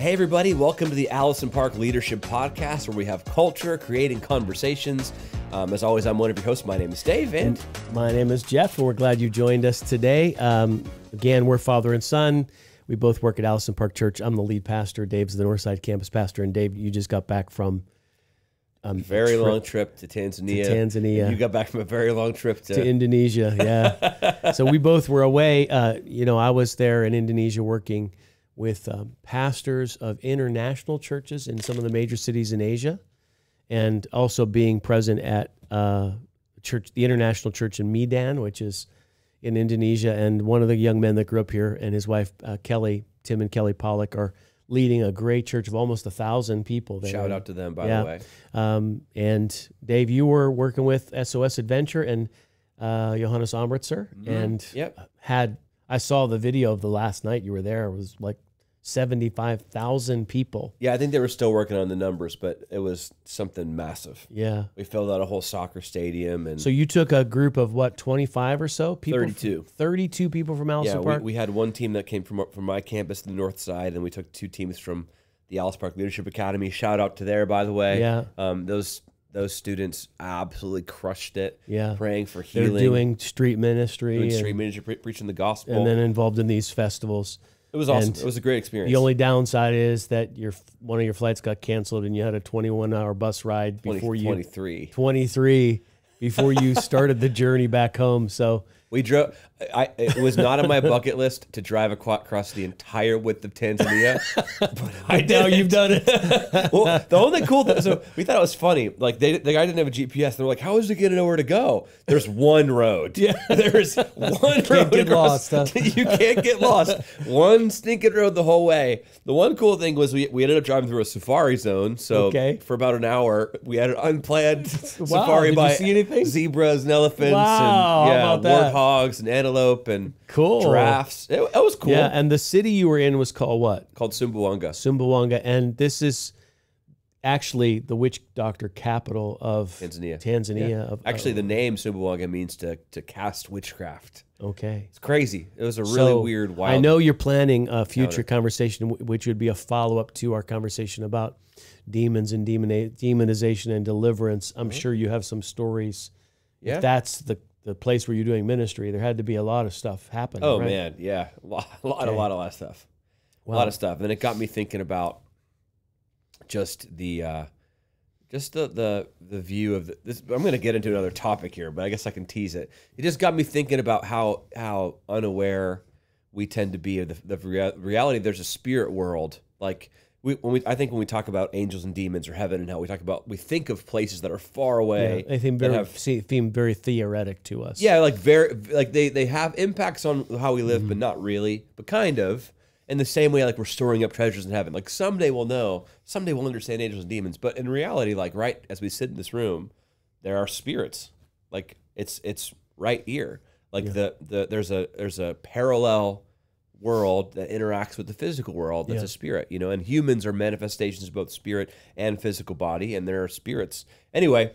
Hey everybody, welcome to the Allison Park Leadership Podcast, where we have culture, creating conversations. As always, I'm one of your hosts. My name is Dave, and my name is Jeff, and we're glad you joined us today. Again, we're father and son. We both work at Allison Park Church. I'm the lead pastor. Dave's the Northside campus pastor, and Dave, you just got back from a very long trip to Tanzania. You got back from a very long trip to Indonesia. Yeah. So we both were away. I was there in Indonesia working with pastors of international churches in some of the major cities in Asia, and also being present at the International Church in Medan, which is in Indonesia. And one of the young men that grew up here and his wife, Tim and Kelly Pollock, are leading a great church of almost 1,000 people there. Shout out to them, by the way. And Dave, you were working with SOS Adventure and Johannes Amritzer, and I saw the video of the last night you were there. It was like 75,000 people. Yeah, I think they were still working on the numbers, but it was something massive. Yeah. We filled out a whole soccer stadium. And so you took a group of, 25 or so people? 32. 32 people from Allison Park? We had one team that came from my campus, the north side, and we took two teams from the Allison Park Leadership Academy. Shout out to there, by the way. Yeah. Those students absolutely crushed it. Yeah. Praying for healing. They're doing street ministry. Preaching the gospel. And then involved in these festivals. It was awesome. It was a great experience. The only downside is that one of your flights got canceled and you had a 21-hour bus ride before 23 before you started the journey back home. So we drove. It was not on my bucket list to drive across the entire width of Tanzania, but now you've done it. Well, the only cool thing, so we thought it was funny. Like the guy didn't have a GPS. They're like, "How is he going to know where to go?" There's one road. Yeah, there's one road. Can't get lost. Huh? You can't get lost. One stinking road the whole way. The one cool thing was we ended up driving through a safari zone. So for about an hour, we had an unplanned safari by you see anything? Zebras and elephants and warthogs and antelope and giraffes. It was cool. Yeah, and the city you were in was called what? Called Sumbawanga. Sumbawanga, and this is actually the witch doctor capital of Tanzania. Yeah. Actually, the name Sumbawanga means to cast witchcraft. Okay. It's crazy. It was a really weird, wild... I know you're planning a future conversation, which would be a follow-up to our conversation about demons and demonization and deliverance. I'm sure you have some stories. Yeah. If that's the place where you're doing ministry, there had to be a lot of stuff happening. Oh, right? man, yeah. A lot of stuff. Wow. A lot of stuff. And it got me thinking about just the view of this. I'm going to get into another topic here, but I guess I can tease it. It just got me thinking about how unaware we tend to be of the reality. There's a spirit world. Like I think when we talk about angels and demons or heaven and hell, we think of places that are far away. Yeah, they seem very theoretic to us. Yeah, they have impacts on how we live, but not really, but kind of. In the same way, like we're storing up treasures in heaven. Like someday we'll know, someday we'll understand angels and demons. But in reality, like right as we sit in this room, there are spirits. Like it's right here. Like there's a parallel world that interacts with the physical world. That's a spirit, and humans are manifestations of both spirit and physical body, and there are spirits. Anyway,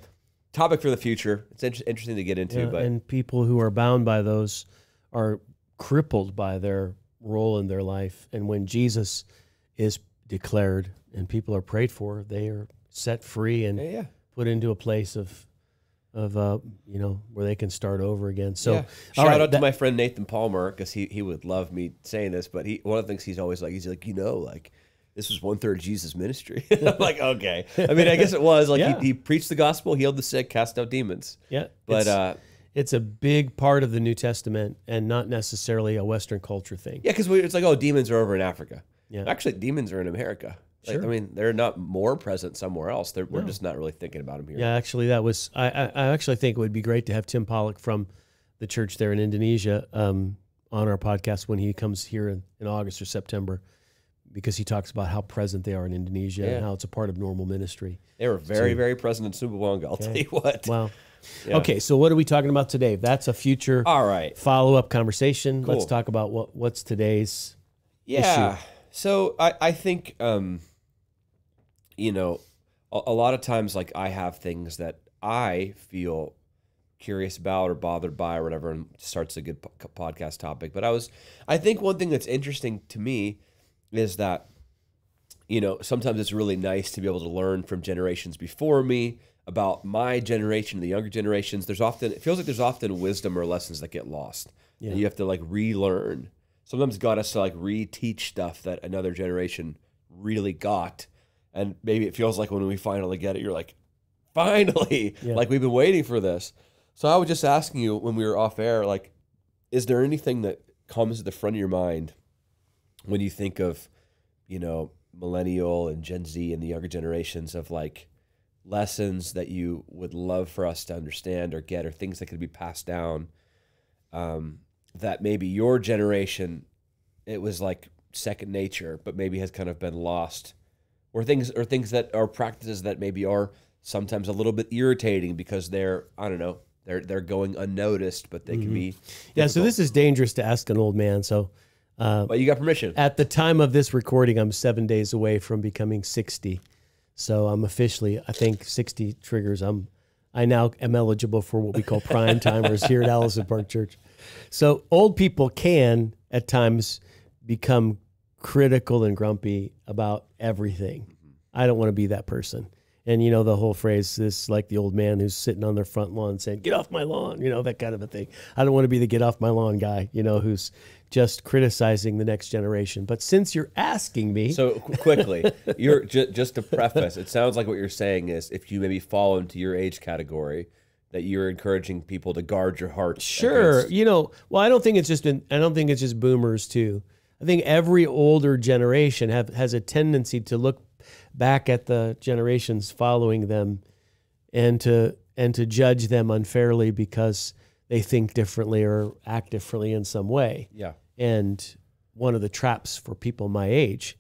topic for the future. It's interesting to get into. And people who are bound by those are crippled by their role in their life, and when Jesus is declared and people are prayed for, they are set free and put into a place of where they can start over again. So shout out to my friend Nathan Palmer, because he would love me saying this, but one of the things he's always like, this was 1/3 Jesus' ministry. I'm like, okay. I mean, I guess it was like he preached the gospel, healed the sick, cast out demons. Yeah, but it's a big part of the New Testament and not necessarily a Western culture thing. Yeah, because it's like, demons are over in Africa. Yeah, actually, demons are in America. Sure. I mean, they're not more present somewhere else. We're just not really thinking about them here. Yeah, actually, I actually think it would be great to have Tim Pollock from the church there in Indonesia on our podcast when he comes here in August or September, because he talks about how present they are in Indonesia and how it's a part of normal ministry. They were very, very present in Sumbawanga, I'll tell you what. Wow. Yeah. Okay, so what are we talking about today? That's a future follow-up conversation. Cool. Let's talk about what's today's issue. So I think, a lot of times, like, I have things that I feel curious about or bothered by or whatever, and starts a good podcast topic. But I think one thing that's interesting to me is that, sometimes it's really nice to be able to learn from generations before me about my generation, the younger generations. It feels like there's often wisdom or lessons that get lost. Yeah. And you have to like relearn. Sometimes God has to like reteach stuff that another generation really got. And maybe it feels like when we finally get it, you're like, finally, like we've been waiting for this. So I was just asking you when we were off air, like, is there anything that comes to the front of your mind when you think of, millennial and Gen Z and the younger generations of like lessons that you would love for us to understand or get, or things that could be passed down, that maybe your generation, it was like second nature, but maybe has kind of been lost, or things that are practices that maybe are sometimes a little bit irritating because they're going unnoticed, but they can be difficult. So this is dangerous to ask an old man. So, but you got permission. At the time of this recording, I'm 7 days away from becoming 60. So I'm officially, I think 60 triggers. I now am eligible for what we call prime timers here at Allison Park Church. So old people can at times become critical and grumpy about everything. I don't want to be that person. And the whole phrase, this like the old man who's sitting on their front lawn saying, "Get off my lawn," that kind of a thing. I don't want to be the "get off my lawn" guy, who's just criticizing the next generation. But since you're asking me, so quickly, you're just to preface, it sounds like what you're saying is if you maybe fall into your age category, that you're encouraging people to guard your heart. Sure, against... I don't think it's just boomers too. I think every older generation has a tendency to look back at the generations following them and to judge them unfairly because they think differently or act differently in some way. Yeah. And one of the traps for people my age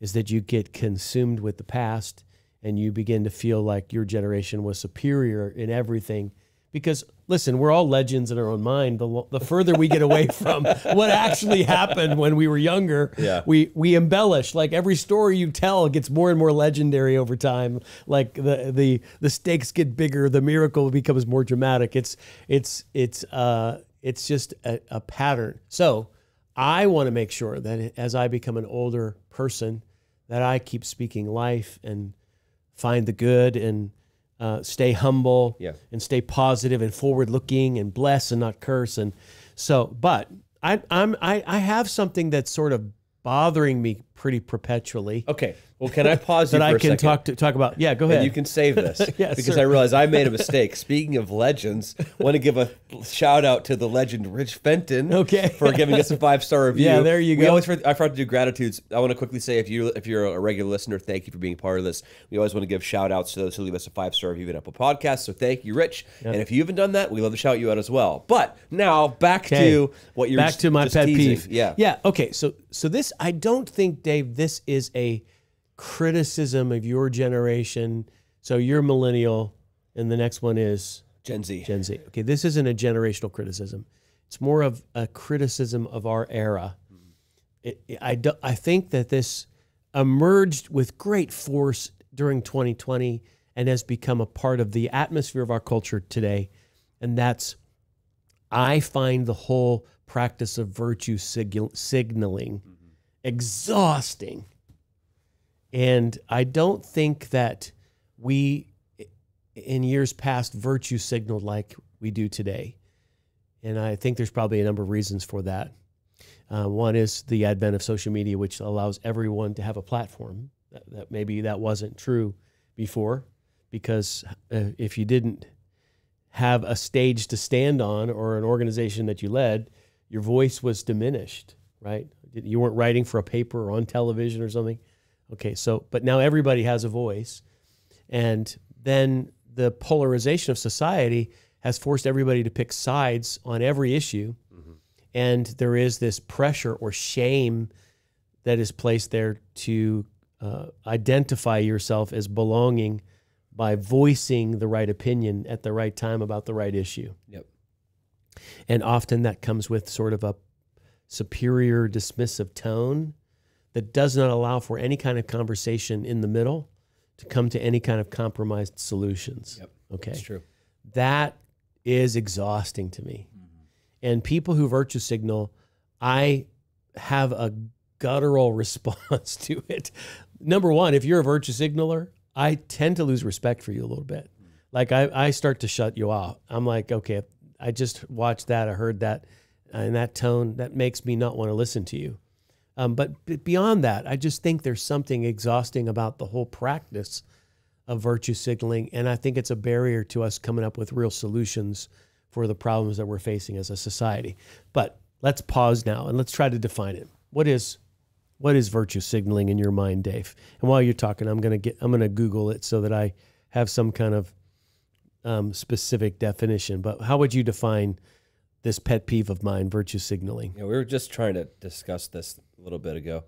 is that you get consumed with the past and you begin to feel like your generation was superior in everything. Because, listen, we're all legends in our own mind. The further we get away from what actually happened when we were younger, we embellish. Like every story you tell gets more and more legendary over time. Like the stakes get bigger, the miracle becomes more dramatic. It's just a pattern. So I want to make sure that as I become an older person, that I keep speaking life and find the good and stay humble and stay positive and forward-looking and bless and not curse. And so, but I have something that's sort of bothering me pretty perpetually. Okay. Well, can I pause you that for I a can second? talk about? Yeah, go ahead. And you can save this because sir. I realize I made a mistake. Speaking of legends, I want to give a shout out to the legend Rich Fenton for giving us a 5-star review. Yeah, there you go. I forgot to do gratitudes. I want to quickly say if you're a regular listener, thank you for being part of this. We always want to give shout outs to those who leave us a 5-star review at Apple Podcasts. So thank you, Rich. Yep. And if you haven't done that, we love to shout you out as well. But now back to what you're back to my pet peeve. Yeah. Okay. So this, I don't think, Dave, this is a criticism of your generation. So you're millennial, and the next one is Gen Z. Okay, this isn't a generational criticism. It's more of a criticism of our era. I think that this emerged with great force during 2020 and has become a part of the atmosphere of our culture today. And that's, I find the whole practice of virtue signaling exhausting. And I don't think that we, in years past, virtue signaled like we do today. And I think there's probably a number of reasons for that. One is the advent of social media, which allows everyone to have a platform. That maybe that wasn't true before, because if you didn't have a stage to stand on or an organization that you led, your voice was diminished, right? You weren't writing for a paper or on television or something. Okay, so, but now everybody has a voice. And then the polarization of society has forced everybody to pick sides on every issue. Mm-hmm. And there is this pressure or shame that is placed there to identify yourself as belonging by voicing the right opinion at the right time about the right issue. Yep. And often that comes with sort of a superior, dismissive tone that does not allow for any kind of conversation in the middle to come to any kind of compromised solutions. Yep. Okay. That's true. That is exhausting to me. Mm-hmm. And people who virtue signal, I have a guttural response to it. Number one, if you're a virtue signaler, I tend to lose respect for you a little bit. Like I start to shut you off. I'm like, okay, I just watched that, I heard that, and that tone, that makes me not want to listen to you. But beyond that, I just think there's something exhausting about the whole practice of virtue signaling, and I think it's a barrier to us coming up with real solutions for the problems that we're facing as a society. But let's pause now and let's try to define it. What is virtue signaling in your mind, Dave? And while you're talking, I'm gonna Google it so that I have some kind of specific definition. But how would you define this pet peeve of mine, virtue signaling? Yeah, we were just trying to discuss this a little bit ago.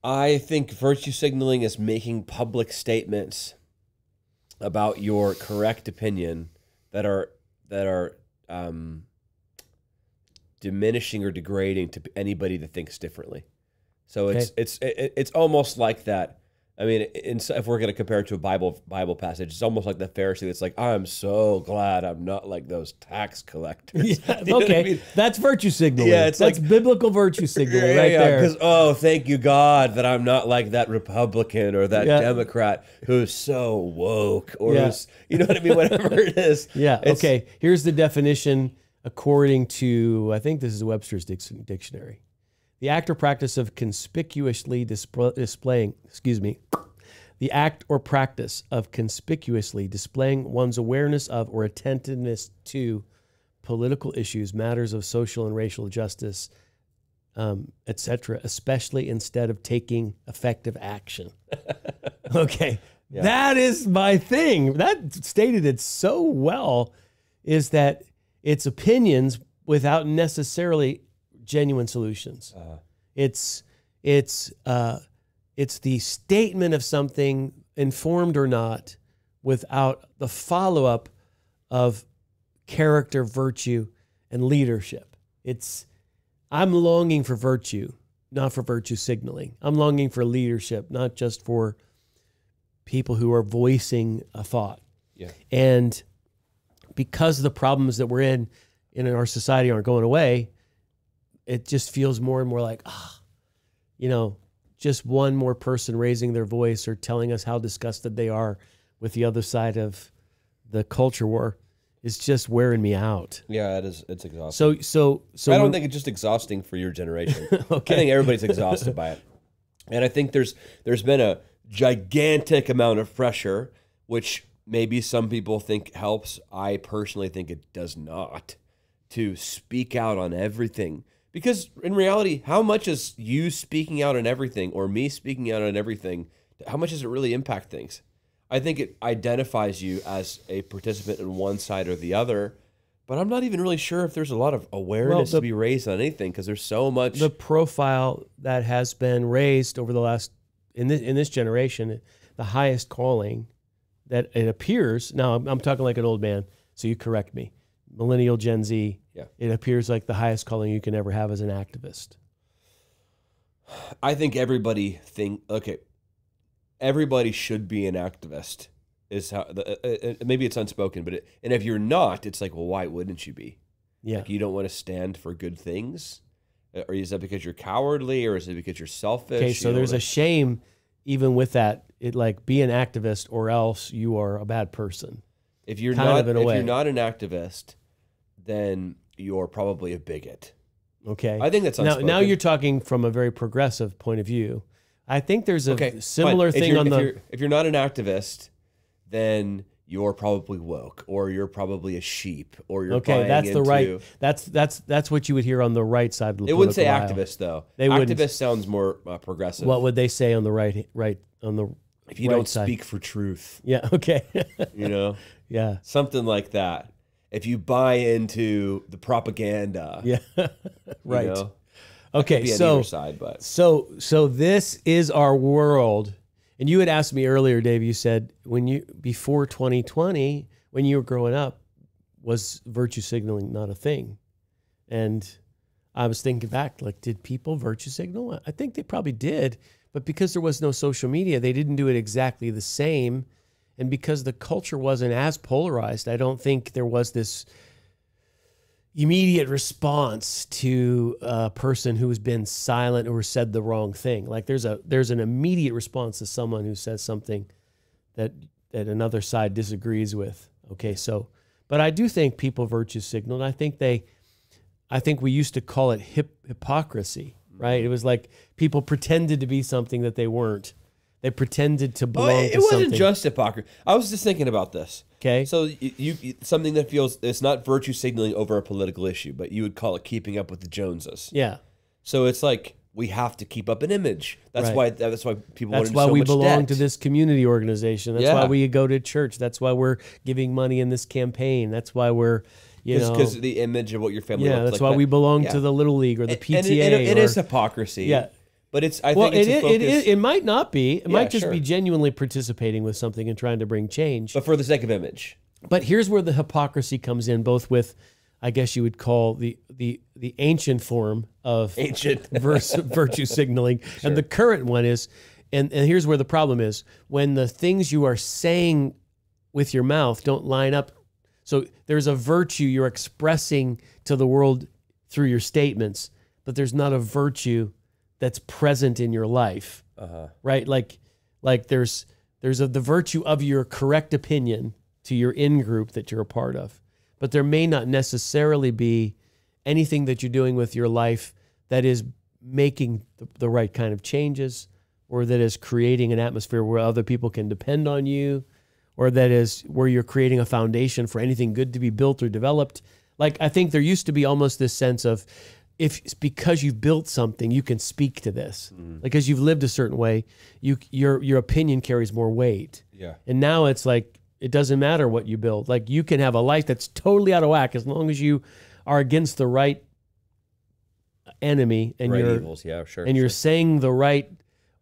I think virtue signaling is making public statements about your correct opinion that are diminishing or degrading to anybody that thinks differently. So it's almost like that. I mean, if we're going to compare it to a Bible passage, it's almost like the Pharisee that's like, I'm so glad I'm not like those tax collectors. Yeah, okay, I mean? That's virtue signaling. Yeah, that's like biblical virtue signaling there. Because, oh, thank you, God, that I'm not like that Republican or that Democrat who's so woke or who's, you know what I mean, whatever it is. Yeah, okay. Here's the definition according to, I think this is Webster's Dictionary. The act or practice of conspicuously displaying, the act or practice of conspicuously displaying one's awareness of or attentiveness to political issues, matters of social and racial justice, etc., especially instead of taking effective action. Okay, that is my thing. That stated it so well, is that it's opinions without necessarily genuine solutions. It's the statement of something, informed or not, without the follow-up of character, virtue, and leadership. I'm longing for virtue, not for virtue signaling. I'm longing for leadership, not just for people who are voicing a thought. Yeah. And because the problems that we're in our society aren't going away, it just feels more and more like, just one more person raising their voice or telling us how disgusted they are with the other side of the culture war is just wearing me out. Yeah, it is. It's exhausting. So I don't think it's just exhausting for your generation. Okay. I think everybody's exhausted by it. And I think there's been a gigantic amount of pressure, which maybe some people think helps. I personally think it does not, to speak out on everything. Because in reality, how much is you speaking out on everything or me speaking out on everything, how much does it really impact things? I think it identifies you as a participant in one side or the other, but I'm not even really sure if there's a lot of awareness to be raised on anything, because there's so much. The profile that has been raised over the last, in this generation, the highest calling that it appears, now I'm talking like an old man, so you correct me, millennial, Gen Z, it appears like the highest calling you can ever have as an activist. I think everybody should be an activist. Is how maybe it's unspoken, but and if you're not, it's like, well, why wouldn't you be? Yeah, like, you don't want to stand for good things, or is that because you're cowardly, or is it because you're selfish? Okay, so there's a shame even with that. It like, be an activist, or else you are a bad person. If you're not an activist, then you're probably a bigot. Okay, I think that's unspoken. Now you're talking from a very progressive point of view. I think there's a similar thing if you're not an activist, then you're probably woke, or you're probably a sheep, or you're that's what you would hear on the right side of the political aisle. It wouldn't say activist though. Activist sounds more progressive. What would they say on the right on the if you don't speak for truth? Yeah. Okay. Yeah. Something like that. If you buy into the propaganda. Yeah. Right. Okay. So this is our world. And you had asked me earlier, Dave, you said before 2020, when you were growing up, was virtue signaling not a thing? And I was thinking back, like, did people virtue signal? I think they probably did, but because there was no social media, they didn't do it exactly the same. And because the culture wasn't as polarized, I don't think there was this, immediate response to a person who has been silent or said the wrong thing. Like there's an immediate response to someone who says something that another side disagrees with. Okay, so, but I do think people virtue signal, and I think we used to call it hypocrisy, right? It was like people pretended to be something that they weren't. They pretended to belong to something. It wasn't just hypocrisy. I was just thinking about this. Okay. So you something that feels, it's not virtue signaling over a political issue, but you would call it keeping up with the Joneses. Yeah. So it's like we have to keep up an image. That's Right. why people want to do so much debt. That's why we belong to this community organization. That's why we go to church. That's why we're giving money in this campaign. That's why we're, because the image of what your family looks like. Yeah, that's why we belong to the Little League or the PTA. And it is hypocrisy. Yeah. But I think it might not be. It might just sure. be genuinely participating with something and trying to bring change. But for the sake of image. But here's where the hypocrisy comes in, both with, I guess you would call the ancient form of virtue signaling, sure. And the current one is, and here's where the problem is, when the things you are saying with your mouth don't line up. So there's a virtue you're expressing to the world through your statements, but there's not a virtue that's present in your life, right? Like there's the virtue of your correct opinion to your in-group that you're a part of, but there may not necessarily be anything that you're doing with your life that is making the right kind of changes, or that is creating an atmosphere where other people can depend on you, or that is where you're creating a foundation for anything good to be built or developed. Like, I think there used to be almost this sense of, if it's because you've built something, you can speak to this. Like, because you've lived a certain way, your opinion carries more weight. Yeah. And now it's like, it doesn't matter what you build. Like, you can have a life that's totally out of whack as long as you are against the right enemy and you're saying the right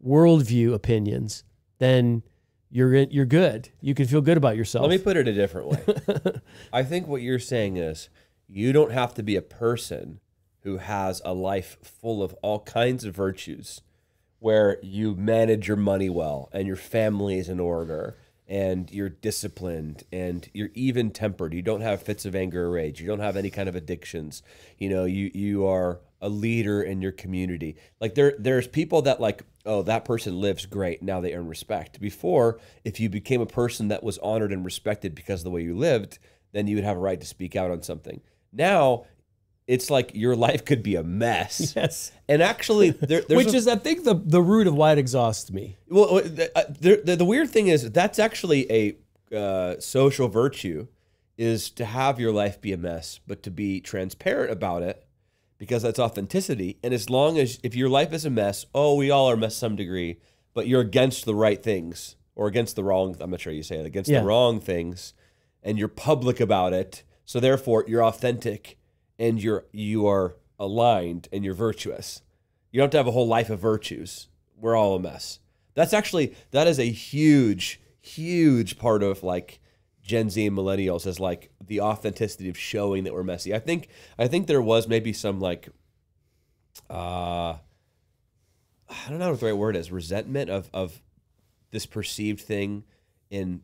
worldview opinions, then you're good. You can feel good about yourself. Let me put it a different way. I think what you're saying is, you don't have to be a person who has a life full of all kinds of virtues, where you manage your money well and your family is in order and you're disciplined and you're even-tempered. You don't have fits of anger or rage. You don't have any kind of addictions. You are a leader in your community. Like, there's people that, like, oh, that person lives great, now they earn respect. Before, if you became a person that was honored and respected because of the way you lived, then you would have a right to speak out on something. Now, it's like your life could be a mess. Yes. And actually, which is, I think, the root of why it exhausts me. Well, the weird thing is, that's actually a social virtue, is to have your life be a mess, but to be transparent about it, because that's authenticity. And as long as, if your life is a mess, we all are a mess to some degree, but you're against the right things, or against the wrong, I'm not sure you say it, against the wrong things, and you're public about it, so therefore you're authentic, and you are aligned, and you're virtuous. You don't have to have a whole life of virtues. We're all a mess. That is a huge, huge part of, like, Gen Z and millennials, is like the authenticity of showing that we're messy. I think there was maybe some, like, I don't know what the right word is, resentment of this perceived thing in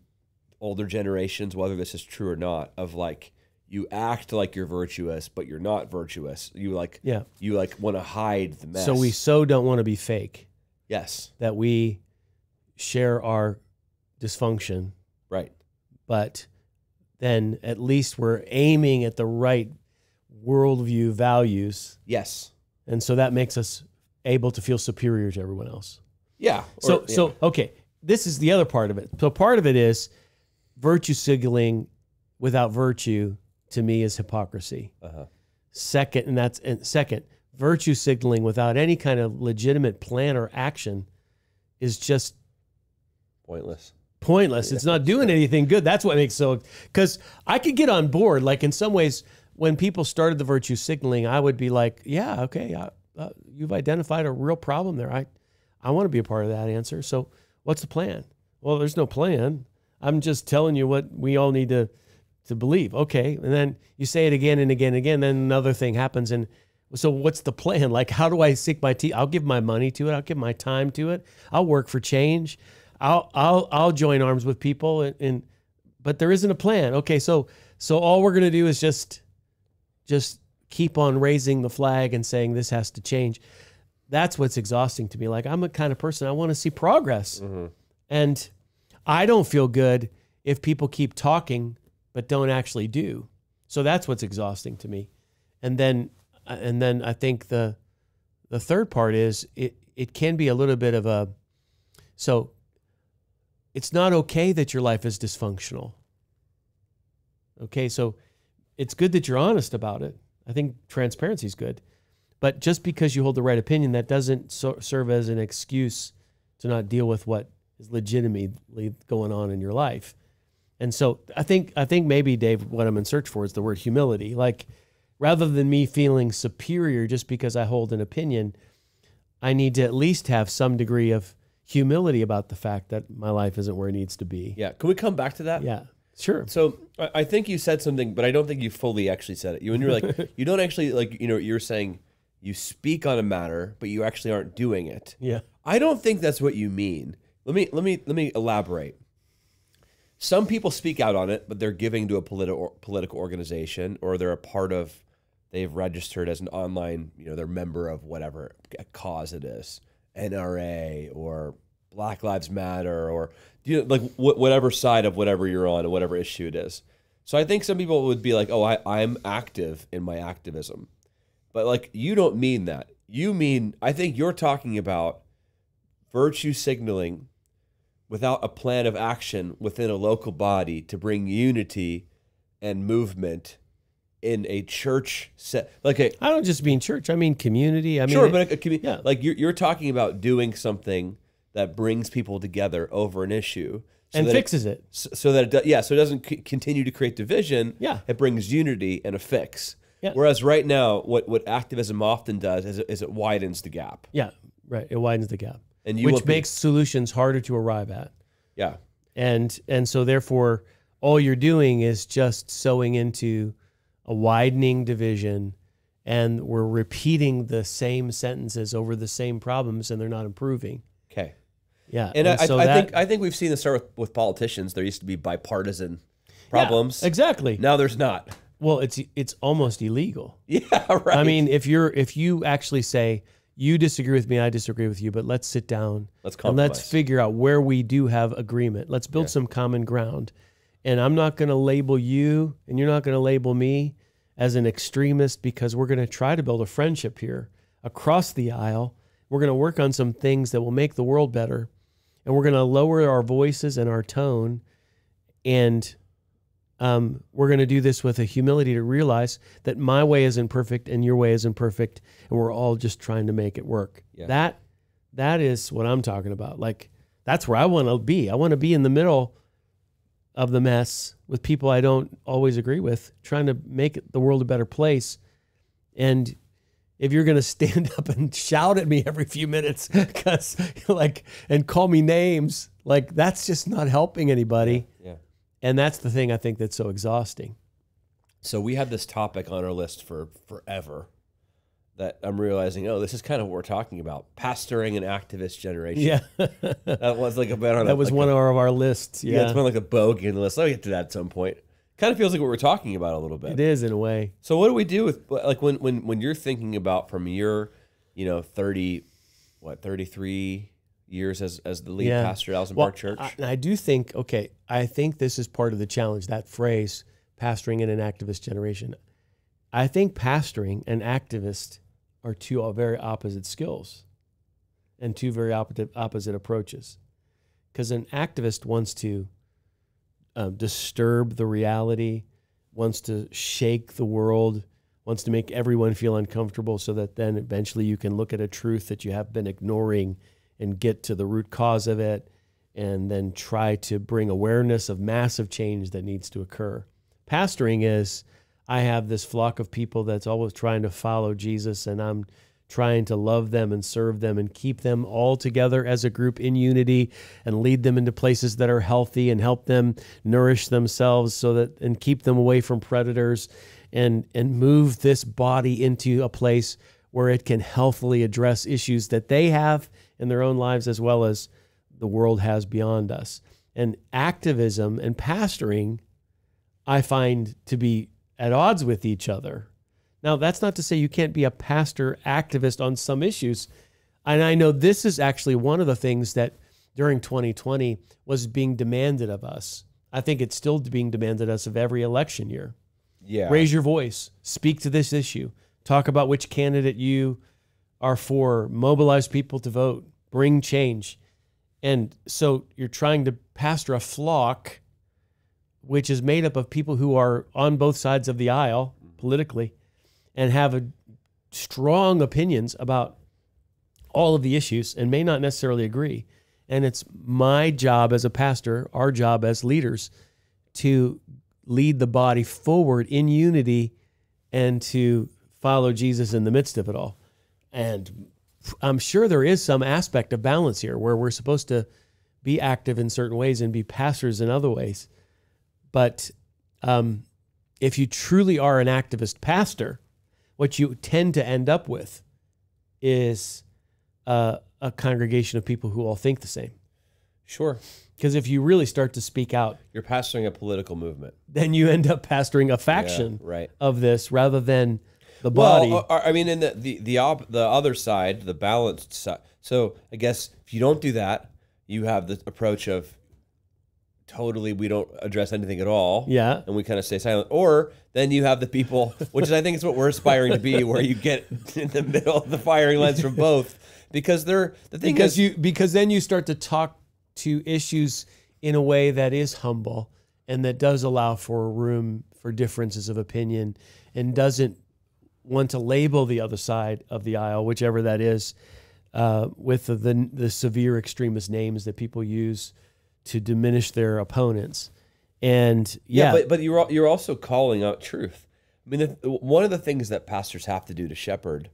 older generations, whether this is true or not, of, like, you act like you're virtuous, but you're not virtuous. You want to hide the mess. So we don't want to be fake. Yes. That we share our dysfunction. Right. But then at least we're aiming at the right worldview values. Yes. And so that makes us able to feel superior to everyone else. Yeah. So okay, this is the other part of it. So part of it is virtue signaling without virtue, to me, is hypocrisy. Second, virtue signaling without any kind of legitimate plan or action is just pointless. Yeah, it's not doing anything good. That's what makes because I could get on board. Like, in some ways, when people started the virtue signaling, I would be like, yeah, okay, you've identified a real problem there. I want to be a part of that answer. So what's the plan? Well, there's no plan. I'm just telling you what we all need to believe. Okay. And then you say it again and again and again, then another thing happens. And so what's the plan? Like, how do I sink my teeth? I'll give my money to it. I'll give my time to it. I'll work for change. I'll join arms with people, but there isn't a plan. Okay. So all we're going to do is just keep on raising the flag and saying this has to change. That's what's exhausting to me. Like, I'm a kind of person, I want to see progress. And I don't feel good if people keep talking but don't actually do. So that's what's exhausting to me. And then I think the third part is it can be a little bit of a, so it's not okay that your life is dysfunctional. Okay, so it's good that you're honest about it. I think transparency is good. But just because you hold the right opinion, that doesn't serve as an excuse to not deal with what is legitimately going on in your life. And so I think maybe, Dave, what I'm in search for is the word humility. Like, rather than me feeling superior just because I hold an opinion, I need to at least have some degree of humility about the fact that my life isn't where it needs to be. Yeah. Can we come back to that? Yeah, sure. So I think you said something, but I don't think you fully actually said it. When you were like, you don't actually, like, you're saying you speak on a matter, but you actually aren't doing it. Yeah. I don't think that's what you mean. Let me elaborate. Some people speak out on it, but they're giving to a political organization, or they're a part of, they've registered as an online, they're a member of whatever cause it is, NRA or Black Lives Matter, or like whatever side of whatever you're on, or whatever issue it is. So I think some people would be like, oh, I'm active in my activism. But like, you don't mean that. You mean, I think you're talking about virtue signaling without a plan of action within a local body to bring unity and movement in a church set. Like I don't just mean church. I mean community. I mean, sure, but like you're talking about doing something that brings people together over an issue and fixes it, so that so it doesn't continue to create division. Yeah, it brings unity and a fix. Yeah. Whereas right now, what activism often does is it widens the gap. Yeah, right. It widens the gap, and which makes solutions harder to arrive at. Yeah, and so therefore, all you're doing is just sowing into a widening division, and we're repeating the same sentences over the same problems, and they're not improving. Okay. Yeah, and I think we've seen this start with politicians. There used to be bipartisan problems. Yeah, exactly. Now there's not. Well, it's almost illegal. Yeah, right. I mean, if you actually say, you disagree with me, I disagree with you, but let's sit down and let's figure out where we do have agreement. Let's build some common ground. And I'm not going to label you, and you're not going to label me as an extremist, because we're going to try to build a friendship here across the aisle. We're going to work on some things that will make the world better, and we're going to lower our voices and our tone, and we're going to do this with a humility to realize that my way isn't perfect and your way isn't perfect, and we're all just trying to make it work. Yeah. That is what I'm talking about. Like, that's where I want to be. I want to be in the middle of the mess with people I don't always agree with, trying to make the world a better place. And if you're going to stand up and shout at me every few minutes and call me names, like, that's just not helping anybody. Yeah. And that's the thing I think that's so exhausting. So we had this topic on our list for forever that I'm realizing, this is kind of what we're talking about. Pastoring an activist generation. Yeah. That was like that was one of our lists. Yeah. It's one like a bogey in the list. I'll get to that at some point. Kind of feels like what we're talking about a little bit. It is, in a way. So what do we do with, like, when you're thinking about from your, 33 years as the lead pastor at Allison Park Church? I do think, I think this is part of the challenge, that phrase, pastoring in an activist generation. I think pastoring and activist are two very opposite skills and two very opposite approaches. Because an activist wants to disturb the reality, wants to shake the world, wants to make everyone feel uncomfortable, so that then eventually you can look at a truth that you have been ignoring and get to the root cause of it, and then try to bring awareness of massive change that needs to occur. Pastoring is, I have this flock of people that's always trying to follow Jesus, and I'm trying to love them and serve them and keep them all together as a group in unity, and lead them into places that are healthy and help them nourish themselves and keep them away from predators, and move this body into a place where it can healthily address issues that they have in their own lives as well as the world has beyond us. And activism and pastoring, I find to be at odds with each other. Now, that's not to say you can't be a pastor activist on some issues. And I know this is actually one of the things that during 2020 was being demanded of us. I think it's still being demanded of us of every election year. Yeah. Raise your voice. Speak to this issue. Talk about which candidate you are for. Mobilize people to vote. Bring change. And so you're trying to pastor a flock which is made up of people who are on both sides of the aisle politically and have strong opinions about all of the issues and may not necessarily agree. And it's my job as a pastor, our job as leaders, to lead the body forward in unity and to follow Jesus in the midst of it all. And I'm sure there is some aspect of balance here where we're supposed to be active in certain ways and be pastors in other ways. But if you truly are an activist pastor, what you tend to end up with is a congregation of people who all think the same. Sure. Because if you really start to speak out, you're pastoring a political movement. Then you end up pastoring a faction of this rather than the body. Well, I mean, in the other side, the balanced side. So I guess if you don't do that, you have the approach of totally we don't address anything at all. Yeah. And we kind of stay silent. Or then you have the people, which is I think is what we're aspiring to be, where you get in the middle of the firing lines from both. Because because then you start to talk to issues in a way that is humble and that does allow for room for differences of opinion and doesn't want to label the other side of the aisle, whichever that is, with the severe extremist names that people use to diminish their opponents. And but you're also calling out truth. I mean, one of the things that pastors have to do to shepherd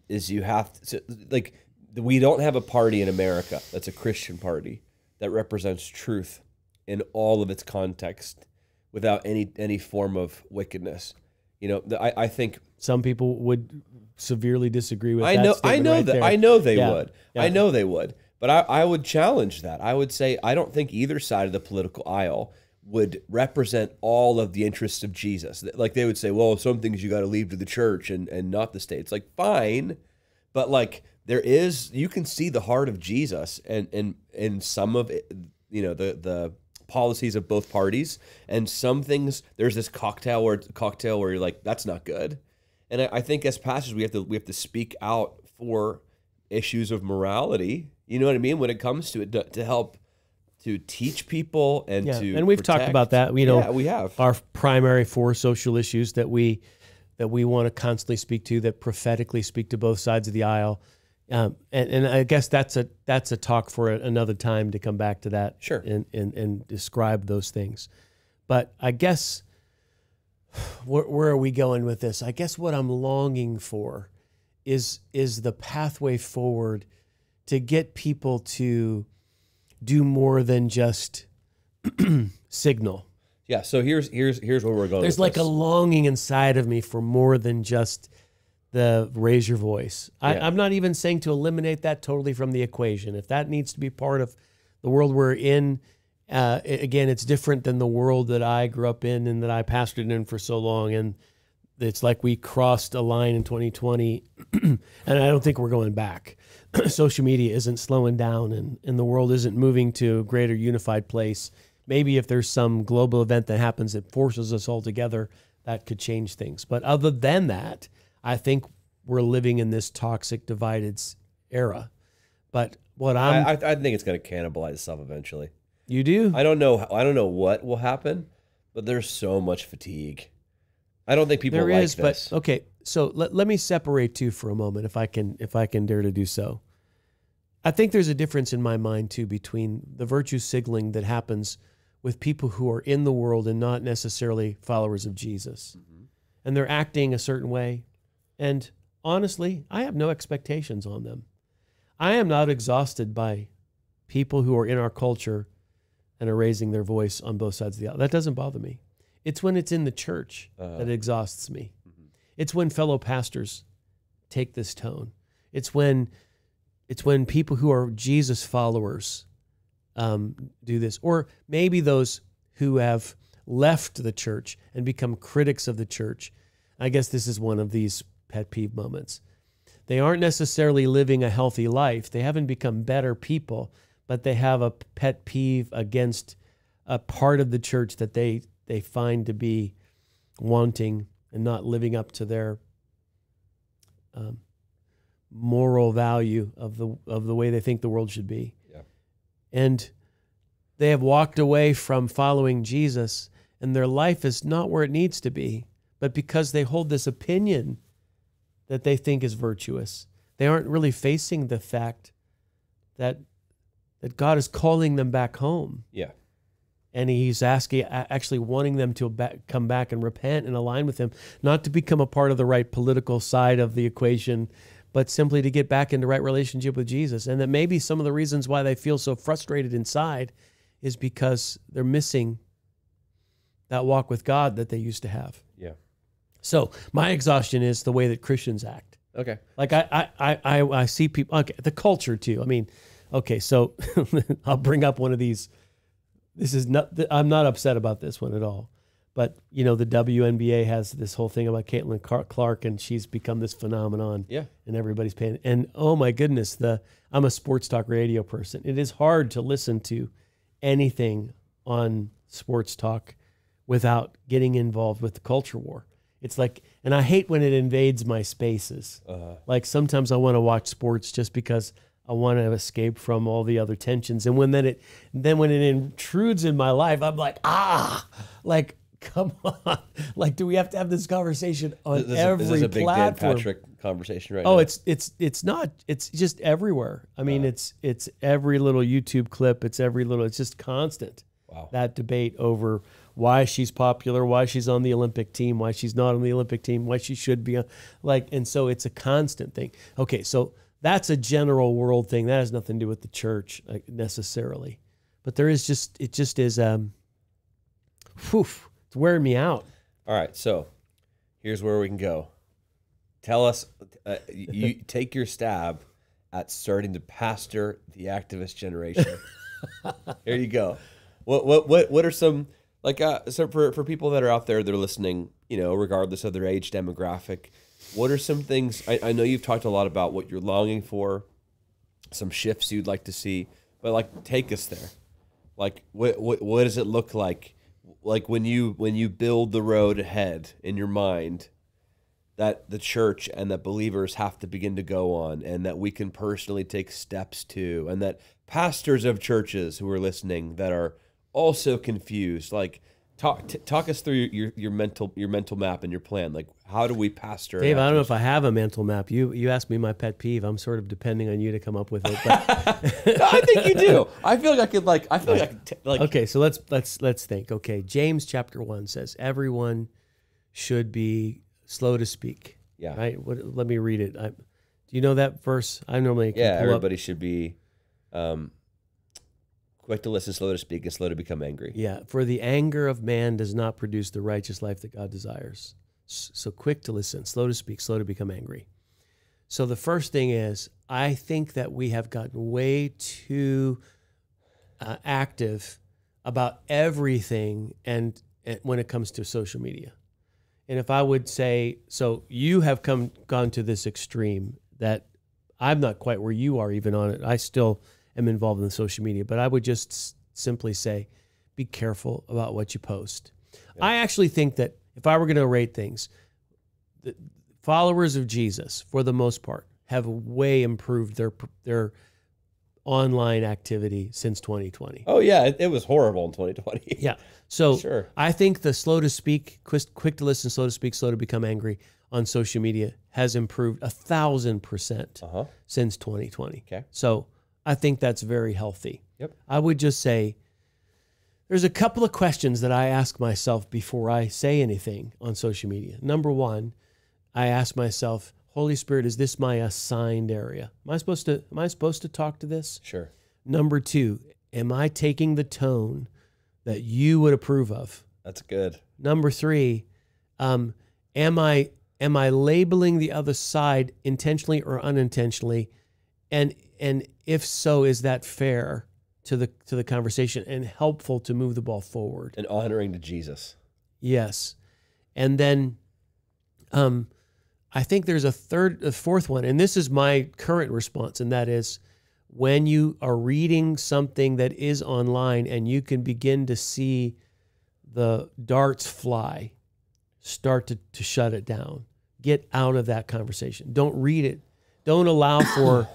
is you have to, like, we don't have a party in America that's a Christian party that represents truth in all of its context without any form of wickedness. You know, I think some people would severely disagree with that. I know they would. Yeah. I know they would. But I would challenge that. I would say I don't think either side of the political aisle would represent all of the interests of Jesus. Like they would say, well, some things you got to leave to the church and not the state. It's like, fine, but like you can see the heart of Jesus and some of it, you know, the policies of both parties, and some things there's this cocktail where you're like, that's not good. And I think as pastors we have to speak out for issues of morality. You know what I mean? When it comes to it, to help to teach people and and we've talked about that. You know, we have our primary four social issues that we want to constantly speak to, that prophetically speak to both sides of the aisle. And I guess that's a talk for another time to come back to that. Sure. And describe those things. But I guess where are we going with this? I guess what I'm longing for is the pathway forward to get people to do more than just signal. Yeah. So here's where we're going. There's like a longing inside of me for more than just the raise your voice. I'm not even saying to eliminate that totally from the equation. If that needs to be part of the world we're in, again, it's different than the world that I grew up in and that I pastored in for so long. And it's like we crossed a line in 2020, and I don't think we're going back. Social media isn't slowing down, and the world isn't moving to a greater unified place. Maybe if there's some global event that happens that forces us all together, that could change things. But other than that, I think we're living in this toxic, divided era. But I think it's going to cannibalize itself eventually. You do? I don't know what will happen, but there's so much fatigue. I don't think people like this. But okay. So let me separate two for a moment, if I can dare to do so. I think there's a difference in my mind too between the virtue signaling that happens with people who are in the world and not necessarily followers of Jesus, and they're acting a certain way. And honestly, I have no expectations on them. I am not exhausted by people who are in our culture and are raising their voice on both sides of the aisle. That doesn't bother me. It's when it's in the church that exhausts me. It's when fellow pastors take this tone. It's when people who are Jesus followers do this, or maybe those who have left the church and become critics of the church. I guess this is one of these pet peeve moments. They aren't necessarily living a healthy life. They haven't become better people, but they have a pet peeve against a part of the church that they find to be wanting and not living up to their moral value of the way they think the world should be. Yeah. And they have walked away from following Jesus, and their life is not where it needs to be. But because they hold this opinion that they think is virtuous, they aren't really facing the fact that God is calling them back home. Yeah. And he's actually wanting them to come back and repent and align with him, not to become a part of the right political side of the equation, but simply to get back into right relationship with Jesus. And that maybe some of the reasons why they feel so frustrated inside is because they're missing that walk with God that they used to have. Yeah. So my exhaustion is the way that Christians act. Okay. Like I see people, okay, the culture too. I mean, okay, so I'll bring up one of these. This is not, I'm not upset about this one at all. But, you know, the WNBA has this whole thing about Caitlin Clark, and she's become this phenomenon. Yeah. And everybody's paying. And, oh, my goodness, I'm a sports talk radio person. It is hard to listen to anything on sports talk without getting involved with the culture war. It's like, and I hate when it invades my spaces. Like sometimes I want to watch sports just because I want to escape from all the other tensions. And when it intrudes in my life, I'm like, like, come on. Like, do we have to have this conversation on every platform? This is a big Dan Patrick conversation right now. Oh, it's not. It's just everywhere. I mean, it's every little YouTube clip. It's just constant. Wow. That debate over why she's popular, why she's on the Olympic team, why she's not on the Olympic team, why she should be on, and so it's a constant thing. Okay, so that's a general world thing. That has nothing to do with the church necessarily. But it just is, it's wearing me out. All right, so here's where we can go. Tell us, you take your stab at starting to pastor the activist generation. Here you go. What are some, like, so for people that are out there that are listening, you know, regardless of their age demographic, what are some things, I know you've talked a lot about what you're longing for, some shifts you'd like to see, but like take us there. Like what does it look like? Like when you build the road ahead in your mind that the church and that believers have to begin to go on, and that we can personally take steps to, and that pastors of churches who are listening that are also confused, like talk us through your mental map and your plan. Like, how do we pastor? Dave, I don't know if I have a mental map. You asked me my pet peeve. I'm sort of depending on you to come up with it. But no, I think you do. I feel like I could. Okay, so let's think. Okay, James chapter 1 says everyone should be slow to speak. Yeah. Right. Let me read it. Do you know that verse? I normally can pull everybody up. should be quick to listen, slow to speak, and slow to become angry. Yeah, for the anger of man does not produce the righteous life that God desires. So quick to listen, slow to speak, slow to become angry. So the first thing is, I think that we have gotten way too active about everything and when it comes to social media. And if I would say, so you have gone to this extreme that I'm not quite where you are even on it. I still am involved in social media, but I would just simply say, be careful about what you post. Yeah. I actually think that if I were going to rate things, the followers of Jesus, for the most part, have way improved their online activity since 2020. Oh yeah, it was horrible in 2020. Yeah, so sure. I think the slow to speak, quick to listen, slow to speak, slow to become angry on social media has improved 1,000% since 2020. Okay, so I think that's very healthy. Yep. I would just say there's a couple of questions that I ask myself before I say anything on social media. Number one, I ask myself, Holy Spirit, is this my assigned area? Am I supposed to talk to this? Sure. Number two, am I taking the tone that you would approve of? That's good. Number three, am I labeling the other side intentionally or unintentionally? And if so, is that fair to the conversation and helpful to move the ball forward? And honoring to Jesus. Yes. And then I think there's a fourth one, and this is my current response, and that is when you are reading something that is online and you can begin to see the darts fly, start to shut it down. Get out of that conversation. Don't read it. Don't allow for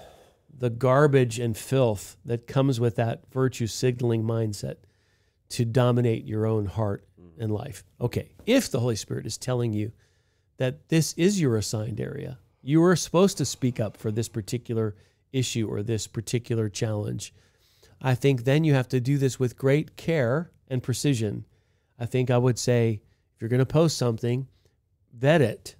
the garbage and filth that comes with that virtue signaling mindset to dominate your own heart and life. Okay, if the Holy Spirit is telling you that this is your assigned area, you are supposed to speak up for this particular issue or this particular challenge, I think then you have to do this with great care and precision. I think I would say, if you're going to post something, vet it.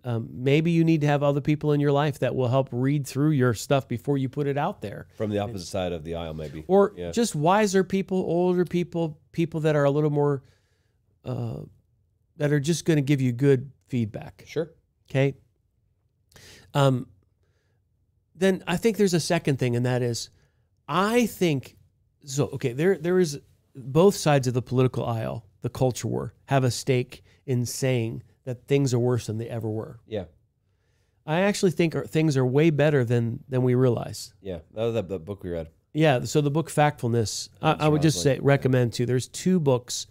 Maybe you need to have other people in your life that will help read through your stuff before you put it out there. From the opposite side of the aisle, maybe. Or just wiser people, older people, people that are a little more, that are just going to give you good feedback. Sure. Okay. Then I think there's a second thing, and that is, I think, so, okay, there is both sides of the political aisle, the culture war, have a stake in saying that things are worse than they ever were. Yeah. I actually think things are way better than we realize. Yeah, that was that book we read. Yeah, so the book Factfulness, I would just recommend too. There's two books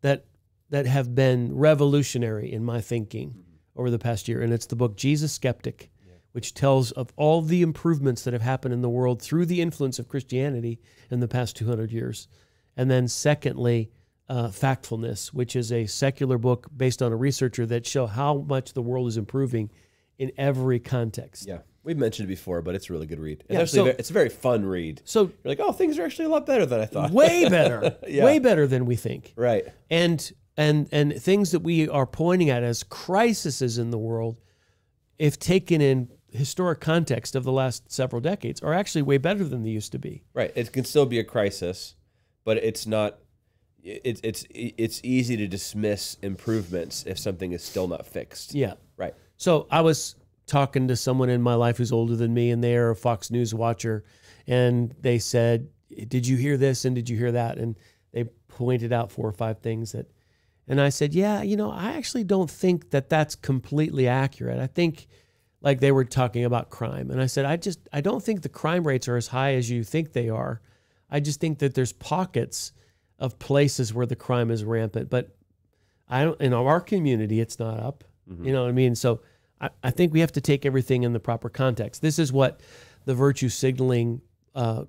that have been revolutionary in my thinking over the past year, and it's the book Jesus Skeptic, which tells of all the improvements that have happened in the world through the influence of Christianity in the past 200 years. And then secondly, Factfulness, which is a secular book based on a researcher that show how much the world is improving in every context. Yeah, we've mentioned it before, but it's a really good read. And Yeah, actually, it's a very fun read. So you're like, oh, things are actually a lot better than I thought. Way better, way better than we think. Right. And things that we are pointing at as crises in the world, if taken in historic context of the last several decades, are actually way better than they used to be. Right. It can still be a crisis, but it's not. It's easy to dismiss improvements if something is still not fixed. Yeah. Right. So I was talking to someone in my life who's older than me, and they are a Fox News watcher, and they said, "Did you hear this? And did you hear that?" And they pointed out 4 or 5 things that, and I said, "Yeah, I actually don't think that that's completely accurate. I think." Like they were talking about crime. And I said, I don't think the crime rates are as high as you think they are. I just think that there's pockets of places where the crime is rampant. But in our community, it's not up. You know what I mean? So I think we have to take everything in the proper context. This is what the virtue signaling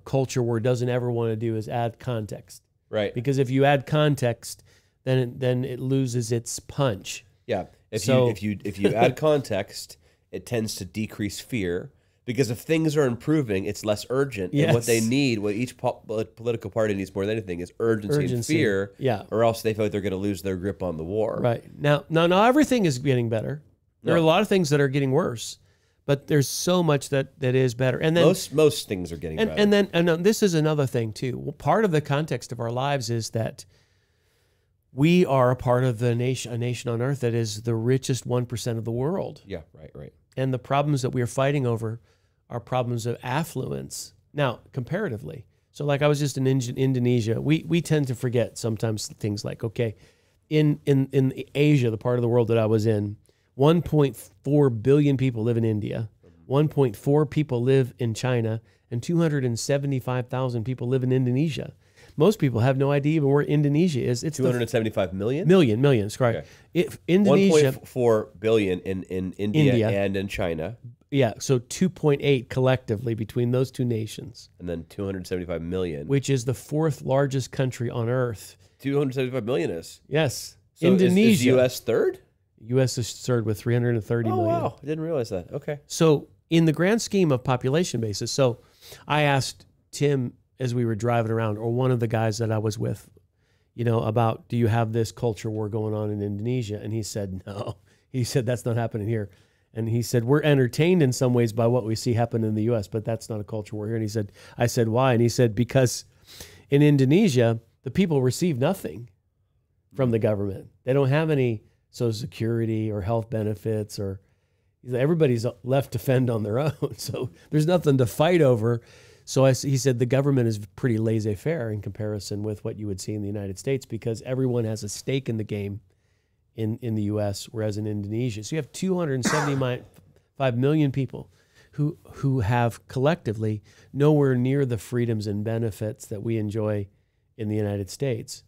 culture war doesn't ever want to do, is add context. Right. Because if you add context, then it loses its punch. Yeah. If you add context, it tends to decrease fear, because if things are improving, it's less urgent. Yes. And what they need, what each political party needs more than anything, is urgency. And fear. Yeah. Or else they feel like they're going to lose their grip on the war. Right. Now everything is getting better. There are a lot of things that are getting worse, but there's so much that is better. And then most things are getting better. And then this is another thing too. Well, part of the context of our lives is that we are a part of a nation on earth that is the richest 1% of the world. Yeah, right. And the problems that we are fighting over are problems of affluence. Now, comparatively. So like I was just in Indonesia. We tend to forget sometimes things like, okay, in Asia, the part of the world that I was in, 1.4 billion people live in India, 1.4 people live in China, and 275,000 people live in Indonesia. Most people have no idea even where Indonesia is. It's 275 million? Million, correct. Okay. Indonesia, 1.4 billion in India and in China. Yeah, so 2.8 collectively between those two nations. And then 275 million. Which is the 4th largest country on earth. 275 million is? Yes. So Indonesia. Is U.S. third? U.S. is third with 330 million. Oh, wow. I didn't realize that. Okay. So in the grand scheme of population basis, so I asked Tim as we were driving around, or one of the guys that I was with, about, do you have this culture war going on in Indonesia? And he said, no. He said, that's not happening here. And he said, we're entertained in some ways by what we see happen in the U.S., but that's not a culture war here. And I said, why? And he said, because in Indonesia, the people receive nothing from the government. They don't have any Social Security or health benefits, or everybody's left to fend on their own. So there's nothing to fight over. So he said the government is pretty laissez-faire in comparison with what you would see in the United States, because everyone has a stake in the game in the U.S., whereas in Indonesia. So you have 275 million people who have collectively nowhere near the freedoms and benefits that we enjoy in the United States.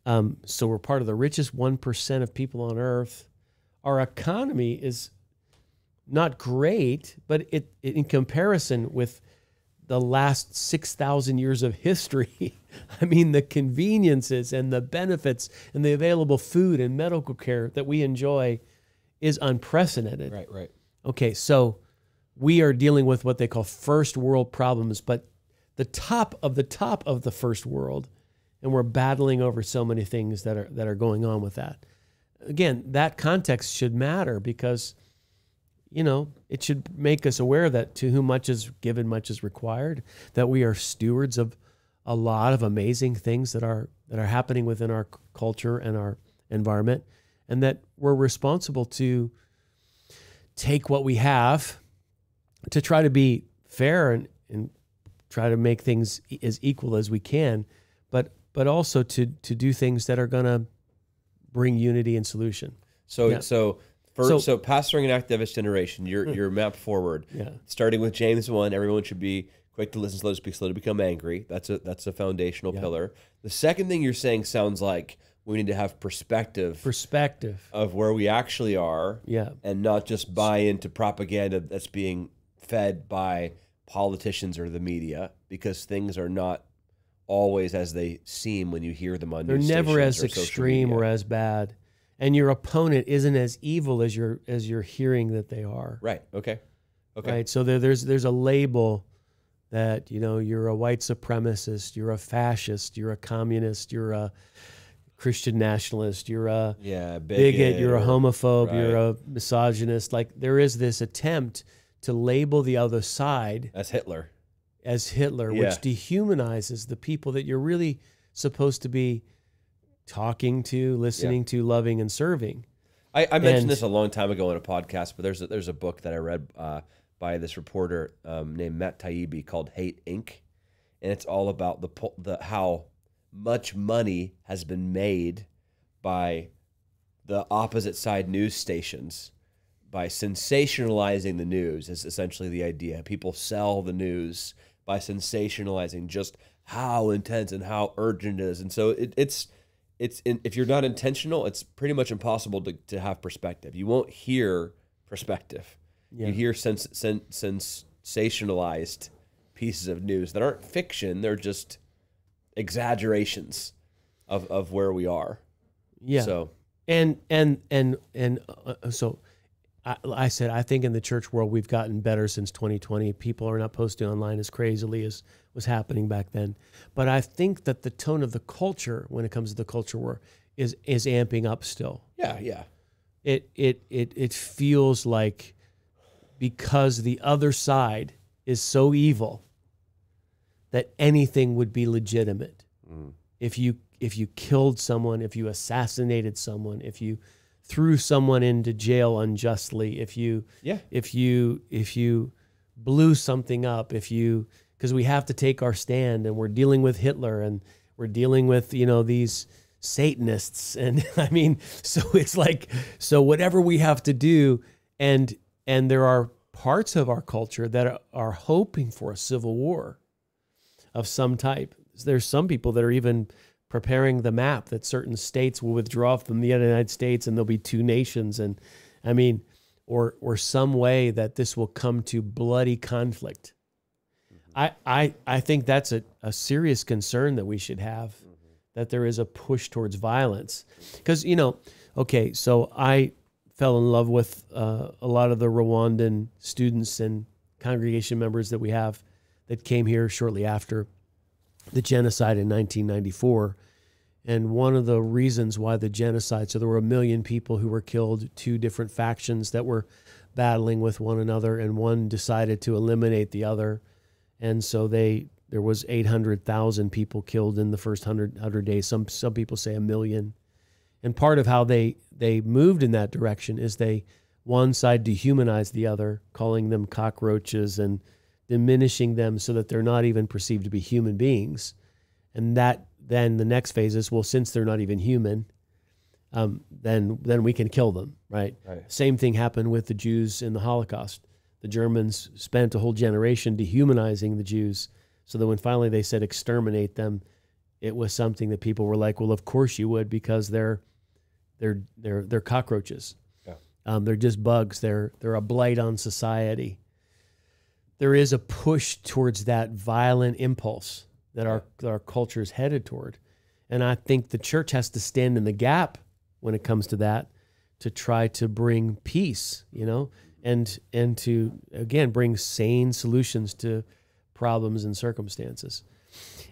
So we're part of the richest 1% of people on earth. Our economy is not great, but it in comparison with the last 6,000 years of history, I mean, the conveniences and the benefits and the available food and medical care that we enjoy is unprecedented. Right. Okay, so we are dealing with what they call first world problems, but the top of the first world, and we're battling over so many things that are going on with that. Again, that context should matter because, it should make us aware that to whom much is given, much is required, that we are stewards of a lot of amazing things that are happening within our culture and our environment, and that we're responsible to take what we have to try to be fair and try to make things as equal as we can, but also to do things that are going to bring unity and solution. So pastoring an activist generation, your map forward, starting with James 1, everyone should be quick to listen, slow to speak, slow to become angry. That's a foundational pillar. The second thing you're saying sounds like we need to have perspective of where we actually are, and not just buy into propaganda that's being fed by politicians or the media, because things are not always as they seem when you hear them on news stations. They're never as extreme or as bad. And your opponent isn't as evil as you're hearing that they are. Right. Okay. Right. So there's a label that, you're a white supremacist, you're a fascist, you're a communist, you're a Christian nationalist, you're a bigot, you're a homophobe, you're a misogynist. Like, there is this attempt to label the other side as Hitler, which dehumanizes the people that you're really supposed to be talking to, listening to, loving, and serving. I mentioned this a long time ago in a podcast, but there's a book that I read by this reporter named Matt Taibbi called Hate Inc., and it's all about the how much money has been made by the opposite side news stations by sensationalizing the news. Is essentially the idea. People sell the news by sensationalizing just how intense and how urgent it is, and so if you're not intentional, it's pretty much impossible to have perspective. You won't hear perspective. Yeah. You hear sensationalized pieces of news that aren't fiction. They're just exaggerations of where we are. Yeah. So so I said, I think in the church world we've gotten better since 2020. People are not posting online as crazily as was happening back then. But I think that the tone of the culture when it comes to the culture war is amping up still. Yeah. It feels like, because the other side is so evil, that anything would be legitimate. If you killed someone, if you assassinated someone, if you threw someone into jail unjustly, if you blew something up, because we have to take our stand, and we're dealing with Hitler, and we're dealing with these Satanists, and I mean, so it's like, so whatever we have to do, and there are parts of our culture that are hoping for a civil war of some type. There's some people that are even preparing the map that certain states will withdraw from the United States and there'll be two nations, and I mean, or some way that this will come to bloody conflict. I think that's a serious concern that we should have, that there is a push towards violence. Because, okay, so I fell in love with a lot of the Rwandan students and congregation members that we have that came here shortly after the genocide in 1994. And one of the reasons why the genocide, so there were 1 million people who were killed, 2 different factions that were battling with one another, and one decided to eliminate the other. And so there was 800,000 people killed in the first 100 days. Some people say 1 million. And part of how they moved in that direction is one side dehumanized the other, calling them cockroaches and diminishing them so that they're not even perceived to be human beings. And that then the next phase is, well, since they're not even human, then we can kill them, right? Same thing happened with the Jews in the Holocaust. The Germans spent a whole generation dehumanizing the Jews, so that when finally they said exterminate them, it was something that people were like, well, of course you would, because they're cockroaches. Yeah. They're just bugs. They're a blight on society. There is a push towards that violent impulse that our culture is headed toward. And I think the church has to stand in the gap when it comes to that, to try to bring peace, and to, again, bring sane solutions to problems and circumstances.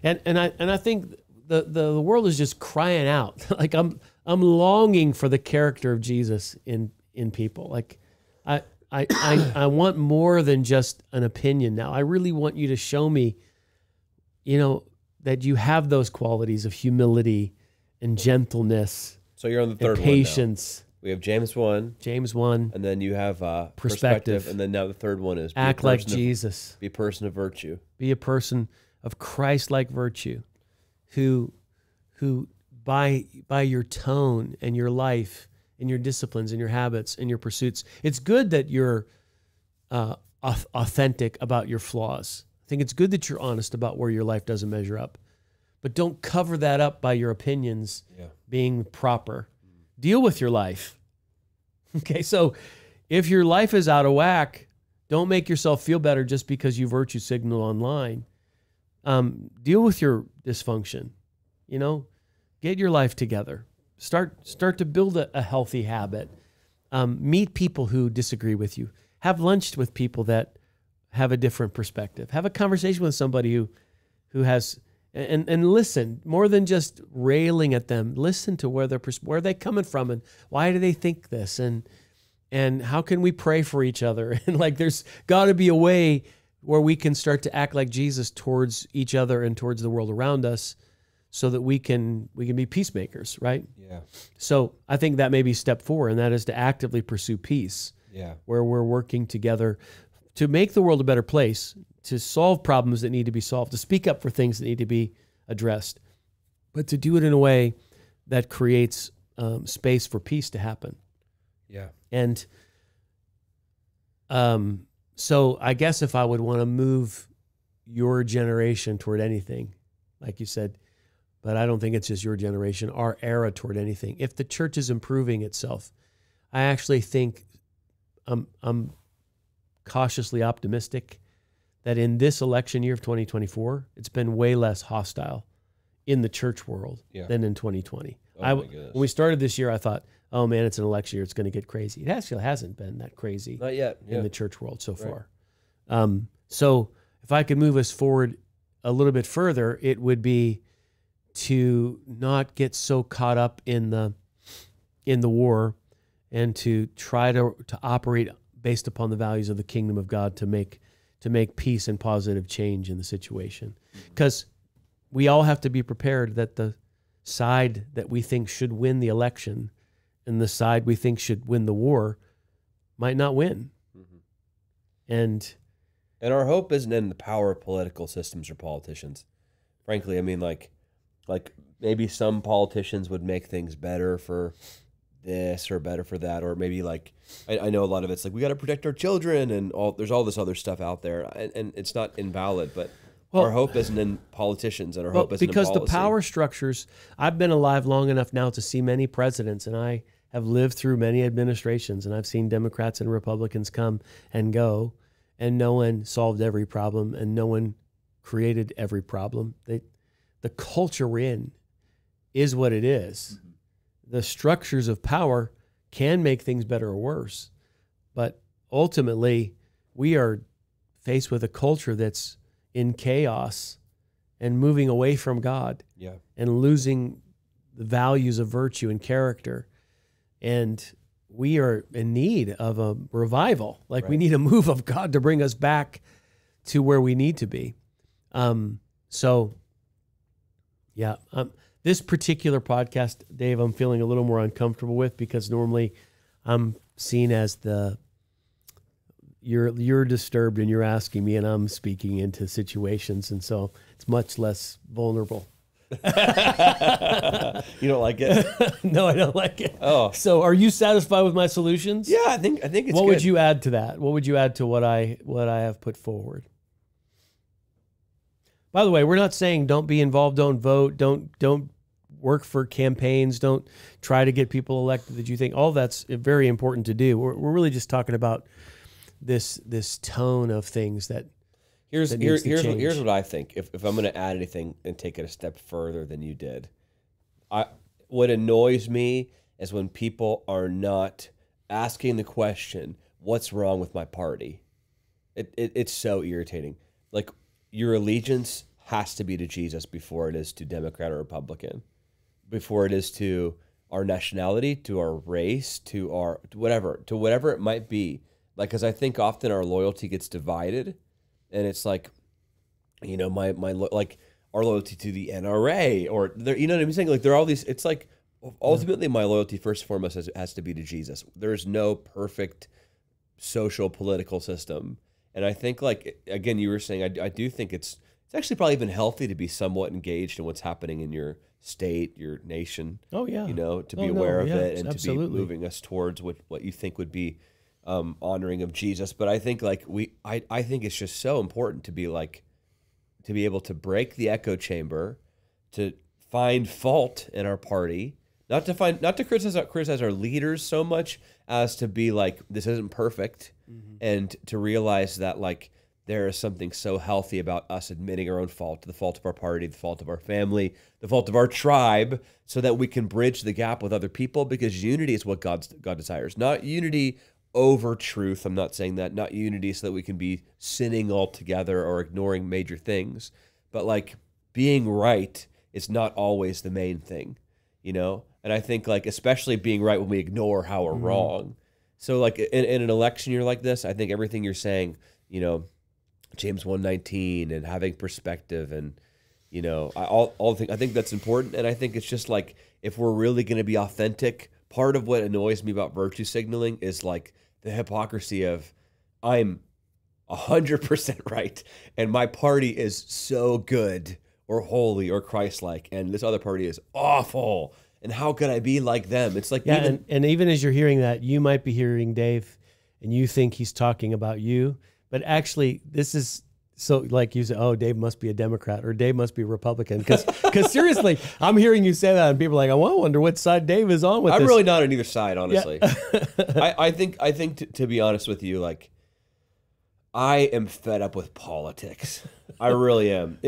And I think the world is just crying out. Like I'm longing for the character of Jesus in people. Like I want more than just an opinion now. I really want you to show me, that you have those qualities of humility and gentleness. So you're on the third and patience. One now. We have James 1. And then you have perspective. And then now the third one is act like Jesus. Be a person of virtue. Be a person of Christ-like virtue, who by your tone and your life and your disciplines and your habits and your pursuits, it's good that you're authentic about your flaws. I think it's good that you're honest about where your life doesn't measure up. But don't cover that up by your opinions being proper. Deal with your life. Okay, so if your life is out of whack, don't make yourself feel better just because you virtue signal online. Deal with your dysfunction. Get your life together. Start to build a healthy habit. Meet people who disagree with you. Have lunch with people that have a different perspective. Have a conversation with somebody who has, and listen, more than just railing at them. Listen to where they're coming from and why do they think this, and how can we pray for each other? And there's got to be a way where we can start to act like Jesus towards each other and towards the world around us, so that we can be peacemakers, right? Yeah. So I think that may be step 4, and that is to actively pursue peace. Yeah. Where we're working together to make the world a better place, to solve problems that need to be solved, to speak up for things that need to be addressed, but to do it in a way that creates space for peace to happen. Yeah. And so I guess if I would want to move your generation toward anything, like you said, but I don't think it's just your generation, our era toward anything. If the church is improving itself, I actually think I'm cautiously optimistic that in this election year of 2024, it's been way less hostile in the church world than in 2020. When we started this year, I thought, oh man, it's an election year, it's going to get crazy. It actually hasn't been that crazy. Not yet. In the church world so far. So if I could move us forward a little bit further, it would be to not get so caught up in the war, and to try to operate based upon the values of the kingdom of God to make peace and positive change in the situation. Because we all have to be prepared that the side that we think should win the election and the side we think should win the war might not win. Mm-hmm. And our hope isn't in the power of political systems or politicians. Frankly, I mean, like maybe some politicians would make things better for this or better for that, or maybe I know a lot of it's we got to protect our children and there's all this other stuff out there, and it's not invalid, but our hope isn't in politicians, and our hope isn't in policy. Because the power structures, I've been alive long enough now to see many presidents, and I have lived through many administrations, and I've seen Democrats and Republicans come and go, and no one solved every problem, and no one created every problem. The culture we're in is what it is. Mm-hmm. The structures of power can make things better or worse, but ultimately we are faced with a culture that's in chaos and moving away from God, and losing the values of virtue and character. And we are in need of a revival. We need a move of God to bring us back to where we need to be. This particular podcast, Dave, I'm feeling a little more uncomfortable with, because normally I'm seen as you're disturbed and you're asking me and I'm speaking into situations, and so it's much less vulnerable. You don't like it? No, I don't like it. Oh. So are you satisfied with my solutions? Yeah, I think it's What good. would you add to that? What would you add to what I have put forward? By the way, we're not saying don't be involved, don't vote, don't work for campaigns, don't try to get people elected that you think. All that's very important to do. We're really just talking about this tone of things that Here's needs to change. here's what I think. If I'm going to add anything and take it a step further than you did, what annoys me is when people are not asking the question, "What's wrong with my party?" It's so irritating. Like, your allegiance has to be to Jesus before it is to Democrat or Republican, before it is to our nationality, to our race, to whatever it might be. Like, because I think often our loyalty gets divided. And it's like, you know, like our loyalty to the NRA or there, you know what I'm saying? Like, there are all these. It's like ultimately my loyalty first and foremost has to be to Jesus. There's no perfect social political system, and I think, like, again, you were saying, I do think it's actually probably even healthy to be somewhat engaged in what's happening in your state, your nation. Oh yeah, you know, to be aware of it and absolutely. to be moving us towards what you think would be honoring of Jesus. But I think, like, I think it's just so important to be able to break the echo chamber, to find fault in our party, not to criticize our leaders so much as to be like, this isn't perfect, and to realize that, like, there is something so healthy about us admitting our own fault, the fault of our party, the fault of our family, the fault of our tribe, so that we can bridge the gap with other people, because unity is what God desires, not unity over truth. I'm not saying that. Not unity so that we can be sinning altogether or ignoring major things. But, like, being right is not always the main thing, you know? And I think, like, especially being right when we ignore how we're wrong. So, like, in an election year like this, I think everything you're saying, you know, James 1:19 and having perspective and, you know, I think that's important. And I think it's just, like, if we're really going to be authentic, part of what annoys me about virtue signaling is, like, the hypocrisy of, I'm 100% right, and my party is so good or holy or Christ-like, and this other party is awful, and how could I be like them? It's like, yeah, and even as you're hearing that, you might be hearing Dave, and you think he's talking about you, but actually, this is. So, like, you say, oh, Dave must be a Democrat or Dave must be a Republican. Because seriously, I'm hearing you say that and people are like, I wonder what side Dave is on with this. I'm really not on either side, honestly. Yeah. I think to be honest with you, like, I am fed up with politics. I really am.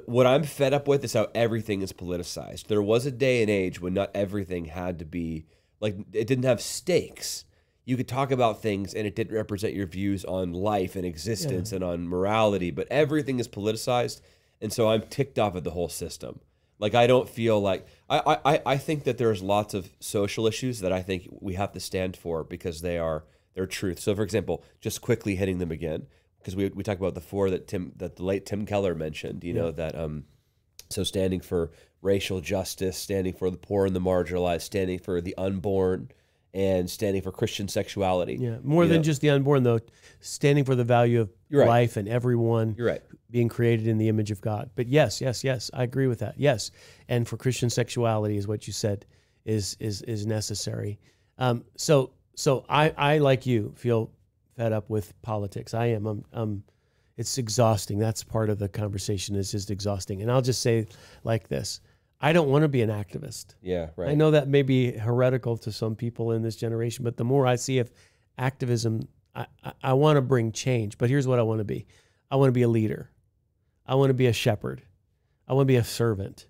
What I'm fed up with is how everything is politicized. There was a day and age when not everything had to be, like, it didn't have stakes. You could talk about things and it didn't represent your views on life and existence and on morality, but everything is politicized. And so I'm ticked off at the whole system. Like, I don't feel like, I think that there's lots of social issues that I think we have to stand for because they're truth. So, for example, just quickly hitting them again, because we talked about the four that the late Tim Keller mentioned, you know, that, so standing for racial justice, standing for the poor and the marginalized, standing for the unborn, and standing for Christian sexuality. Yeah, more than just the unborn, though, standing for the value of life and everyone being created in the image of God. But yes, I agree with that. Yes, and for Christian sexuality is what you said is necessary. So I, like you, feel fed up with politics. I am. It's exhausting. That's part of the conversation, is just exhausting. And I'll just say like this. I don't want to be an activist. Yeah, right. I know that may be heretical to some people in this generation, but the more I see of activism, I want to bring change. But here's what I want to be. I want to be a leader. I want to be a shepherd. I want to be a servant.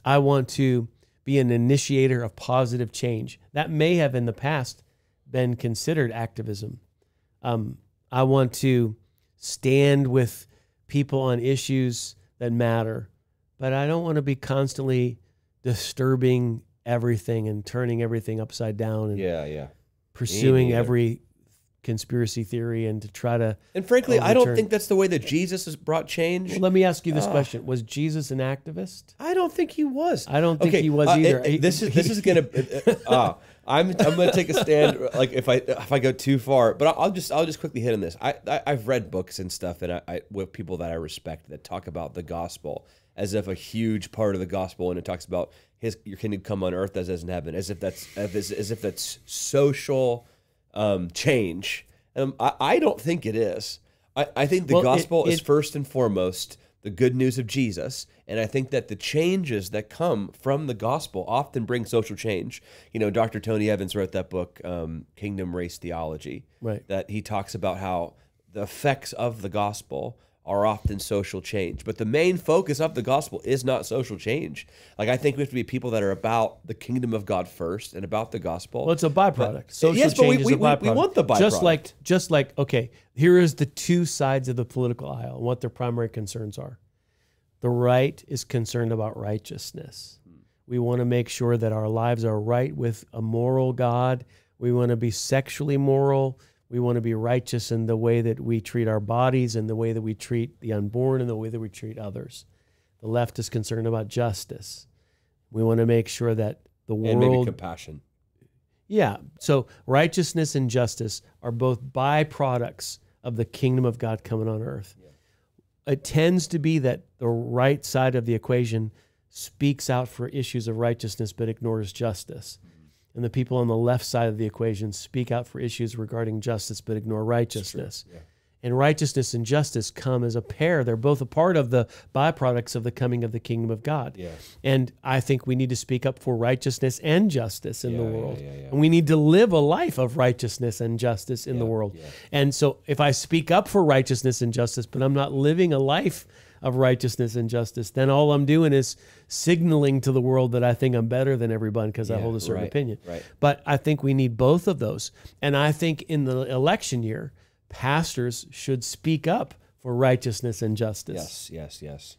I want to be an initiator of positive change. That may have in the past been considered activism. I want to stand with people on issues that matter. But I don't want to be constantly disturbing everything and turning everything upside down and pursuing every conspiracy theory and to try to And frankly, I don't overturn- think that's the way that Jesus has brought change. Well, let me ask you this question: was Jesus an activist? I don't think he was. I don't think he was either. This is gonna. I'm gonna take a stand. Like if I go too far, but I'll just quickly hit on this. I've read books and stuff, and I with people that I respect that talk about the gospel as if a huge part of the gospel, and it talks about your kingdom come on earth as in heaven, as if that's social change. I don't think it is. I think the gospel is first and foremost the good news of Jesus, and I think that the changes that come from the gospel often bring social change. You know, Dr. Tony Evans wrote that book, Kingdom Race Theology, Right. that he talks about how the effects of the gospel are often social change. But the main focus of the gospel is not social change. Like, I think we have to be people that are about the kingdom of God first and about the gospel. Well, it's a byproduct. Social yes, but change is a byproduct. we want the byproduct. Just like, okay, here is the two sides of the political aisle and what their primary concerns are. The right is concerned about righteousness. We want to make sure that our lives are right with a moral God. We want to be sexually moral. We want to be righteous in the way that we treat our bodies and the way that we treat the unborn and the way that we treat others. The left is concerned about justice. We want to make sure that the world... And maybe compassion. Yeah. So righteousness and justice are both byproducts of the kingdom of God coming on earth. Yeah. It tends to be that the right side of the equation speaks out for issues of righteousness but ignores justice. And the people on the left side of the equation speak out for issues regarding justice but ignore righteousness. Yeah. And righteousness and justice come as a pair. They're both a part of the byproducts of the coming of the kingdom of God. Yeah. And I think we need to speak up for righteousness and justice in the world. And we need to live a life of righteousness and justice in the world. Yeah. And so if I speak up for righteousness and justice, but I'm not living a life of righteousness and justice, then all I'm doing is signaling to the world that I think I'm better than everyone because I hold a certain opinion. Right. But I think we need both of those. And I think in the election year, pastors should speak up for righteousness and justice. Yes.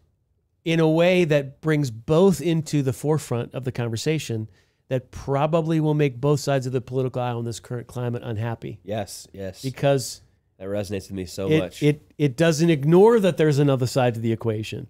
In a way that brings both into the forefront of the conversation that probably will make both sides of the political aisle in this current climate unhappy. Yes. Because that resonates with me so much. It doesn't ignore that there's another side to the equation,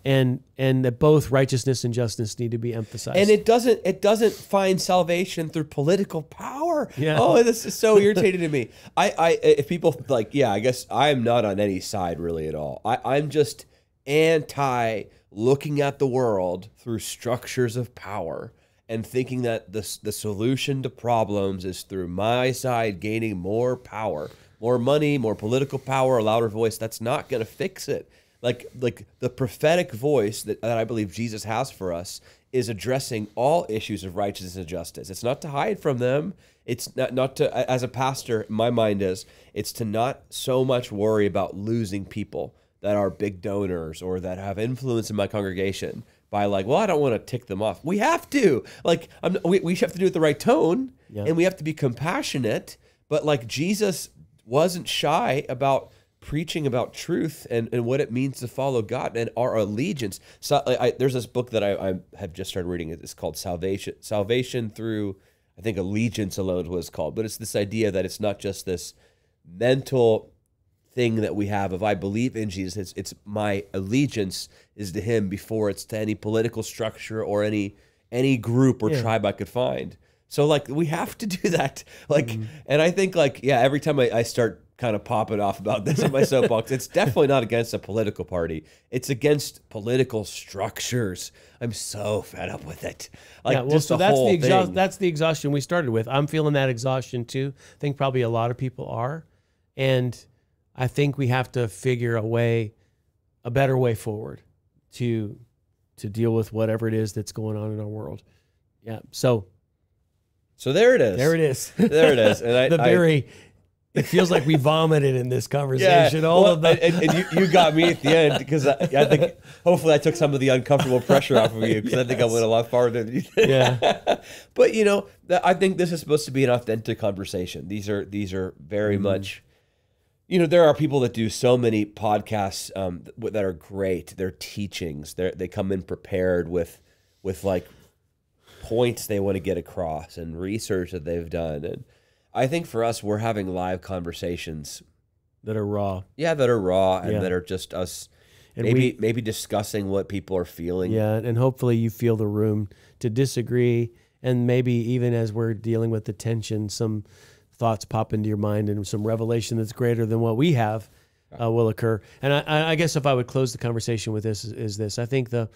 and that both righteousness and justice need to be emphasized. And it doesn't find salvation through political power. Yeah. Oh, this is so irritating to me. If people like, I guess I'm not on any side really at all. I'm just anti looking at the world through structures of power and thinking that the solution to problems is through my side gaining more power. More money, more political power, a louder voice. That's not going to fix it. Like the prophetic voice that I believe Jesus has for us is addressing all issues of righteousness and justice. It's not to hide from them. It's not to, as a pastor, my mind is, it's to not so much worry about losing people that are big donors or that have influence in my congregation by like, well, I don't want to tick them off. We have to. Like, we have to do it with the right tone, and we have to be compassionate. But like Jesus wasn't shy about preaching about truth and what it means to follow God and our allegiance. So there's this book that I have just started reading. It's called Salvation Through, I think, Allegiance Alone was called. But it's this idea that it's not just this mental thing that we have of I believe in Jesus. It's my allegiance is to him before it's to any political structure or any group or tribe I could find. So like we have to do that. Like, and I think like, every time I start kind of popping off about this in my soapbox, it's definitely not against a political party. It's against political structures. I'm so fed up with it. Like, just so the whole thing. That's the exhaustion we started with. I'm feeling that exhaustion too. I think probably a lot of people are. And I think we have to figure a better way forward to deal with whatever it is that's going on in our world. Yeah. So there it is. There it is. There it is. And it feels like we vomited in this conversation. And you got me at the end because I think hopefully I took some of the uncomfortable pressure off of you because I think I went a lot farther than you did. Yeah. But I think this is supposed to be an authentic conversation. These are very much, there are people that do so many podcasts that are great. They're teachings. They come in prepared with like points they want to get across and research that they've done. And I think for us, we're having live conversations that are raw. Yeah, that are raw and that are just us and maybe discussing what people are feeling. Yeah, and hopefully you feel the room to disagree, and maybe even as we're dealing with the tension, some thoughts pop into your mind and some revelation that's greater than what we have will occur. And I guess if I would close the conversation with this is this. I think the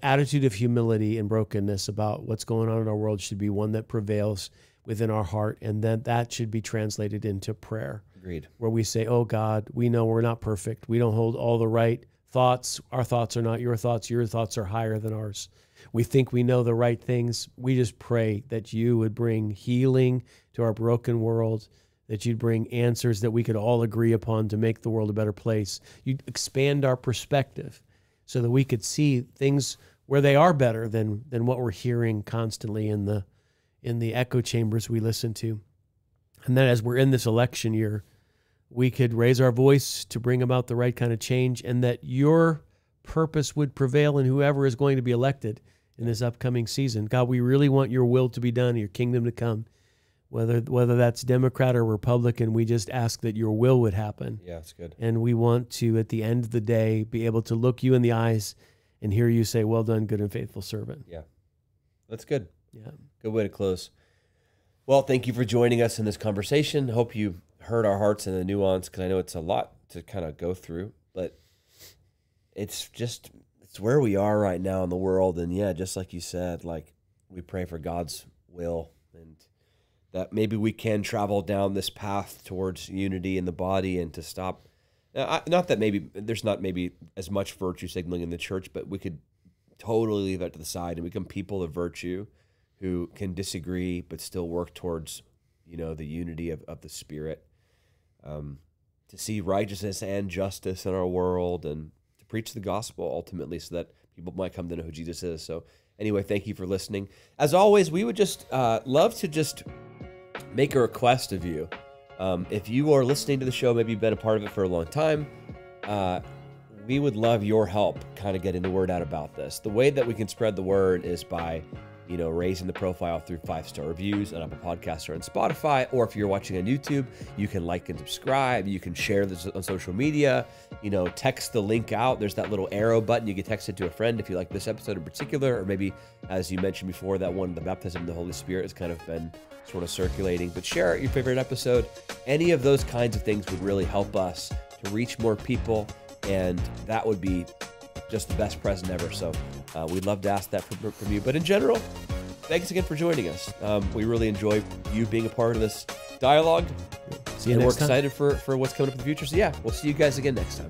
attitude of humility and brokenness about what's going on in our world should be one that prevails within our heart, and then that should be translated into prayer. Agreed. Where we say, oh God, we know we're not perfect. We don't hold all the right thoughts. Our thoughts are not your thoughts. Your thoughts are higher than ours. We think we know the right things. We just pray that you would bring healing to our broken world, that you'd bring answers that we could all agree upon to make the world a better place. You'd expand our perspective so that we could see things where they are better than what we're hearing constantly in the echo chambers we listen to. And then as we're in this election year, we could raise our voice to bring about the right kind of change, and that your purpose would prevail in whoever is going to be elected in this upcoming season. God, we really want your will to be done, your kingdom to come. Whether that's Democrat or Republican, we just ask that your will would happen. Yeah, that's good. And we want to, at the end of the day, be able to look you in the eyes and hear you say, well done, good and faithful servant. Yeah, that's good. Yeah. Good way to close. Well, thank you for joining us in this conversation. Hope you heard our hearts and the nuance, because I know it's a lot to kind of go through, but it's where we are right now in the world. And yeah, just like you said, like we pray for God's will, and that maybe we can travel down this path towards unity in the body and to stop. Not that maybe there's not maybe as much virtue signaling in the church, but we could totally leave that to the side and become people of virtue who can disagree but still work towards, the unity of the Spirit, to see righteousness and justice in our world, and to preach the gospel ultimately, so that people might come to know who Jesus is. So anyway, thank you for listening. As always, we would just love to just make a request of you. If you are listening to the show, maybe you've been a part of it for a long time, we would love your help kind of getting the word out about this. The way that we can spread the word is by raising the profile through 5-star reviews on Apple Podcasts or on Spotify. Or if you're watching on YouTube, you can like and subscribe. You can share this on social media, text the link out. There's that little arrow button. You can text it to a friend if you like this episode in particular, or maybe, as you mentioned before, that one, the baptism of the Holy Spirit, has kind of been sort of circulating. But share your favorite episode. Any of those kinds of things would really help us to reach more people, and that would be just the best present ever. So we'd love to ask that from you. But in general, thanks again for joining us. We really enjoy you being a part of this dialogue. See you next time. We're excited for what's coming up in the future. So yeah, we'll see you guys again next time.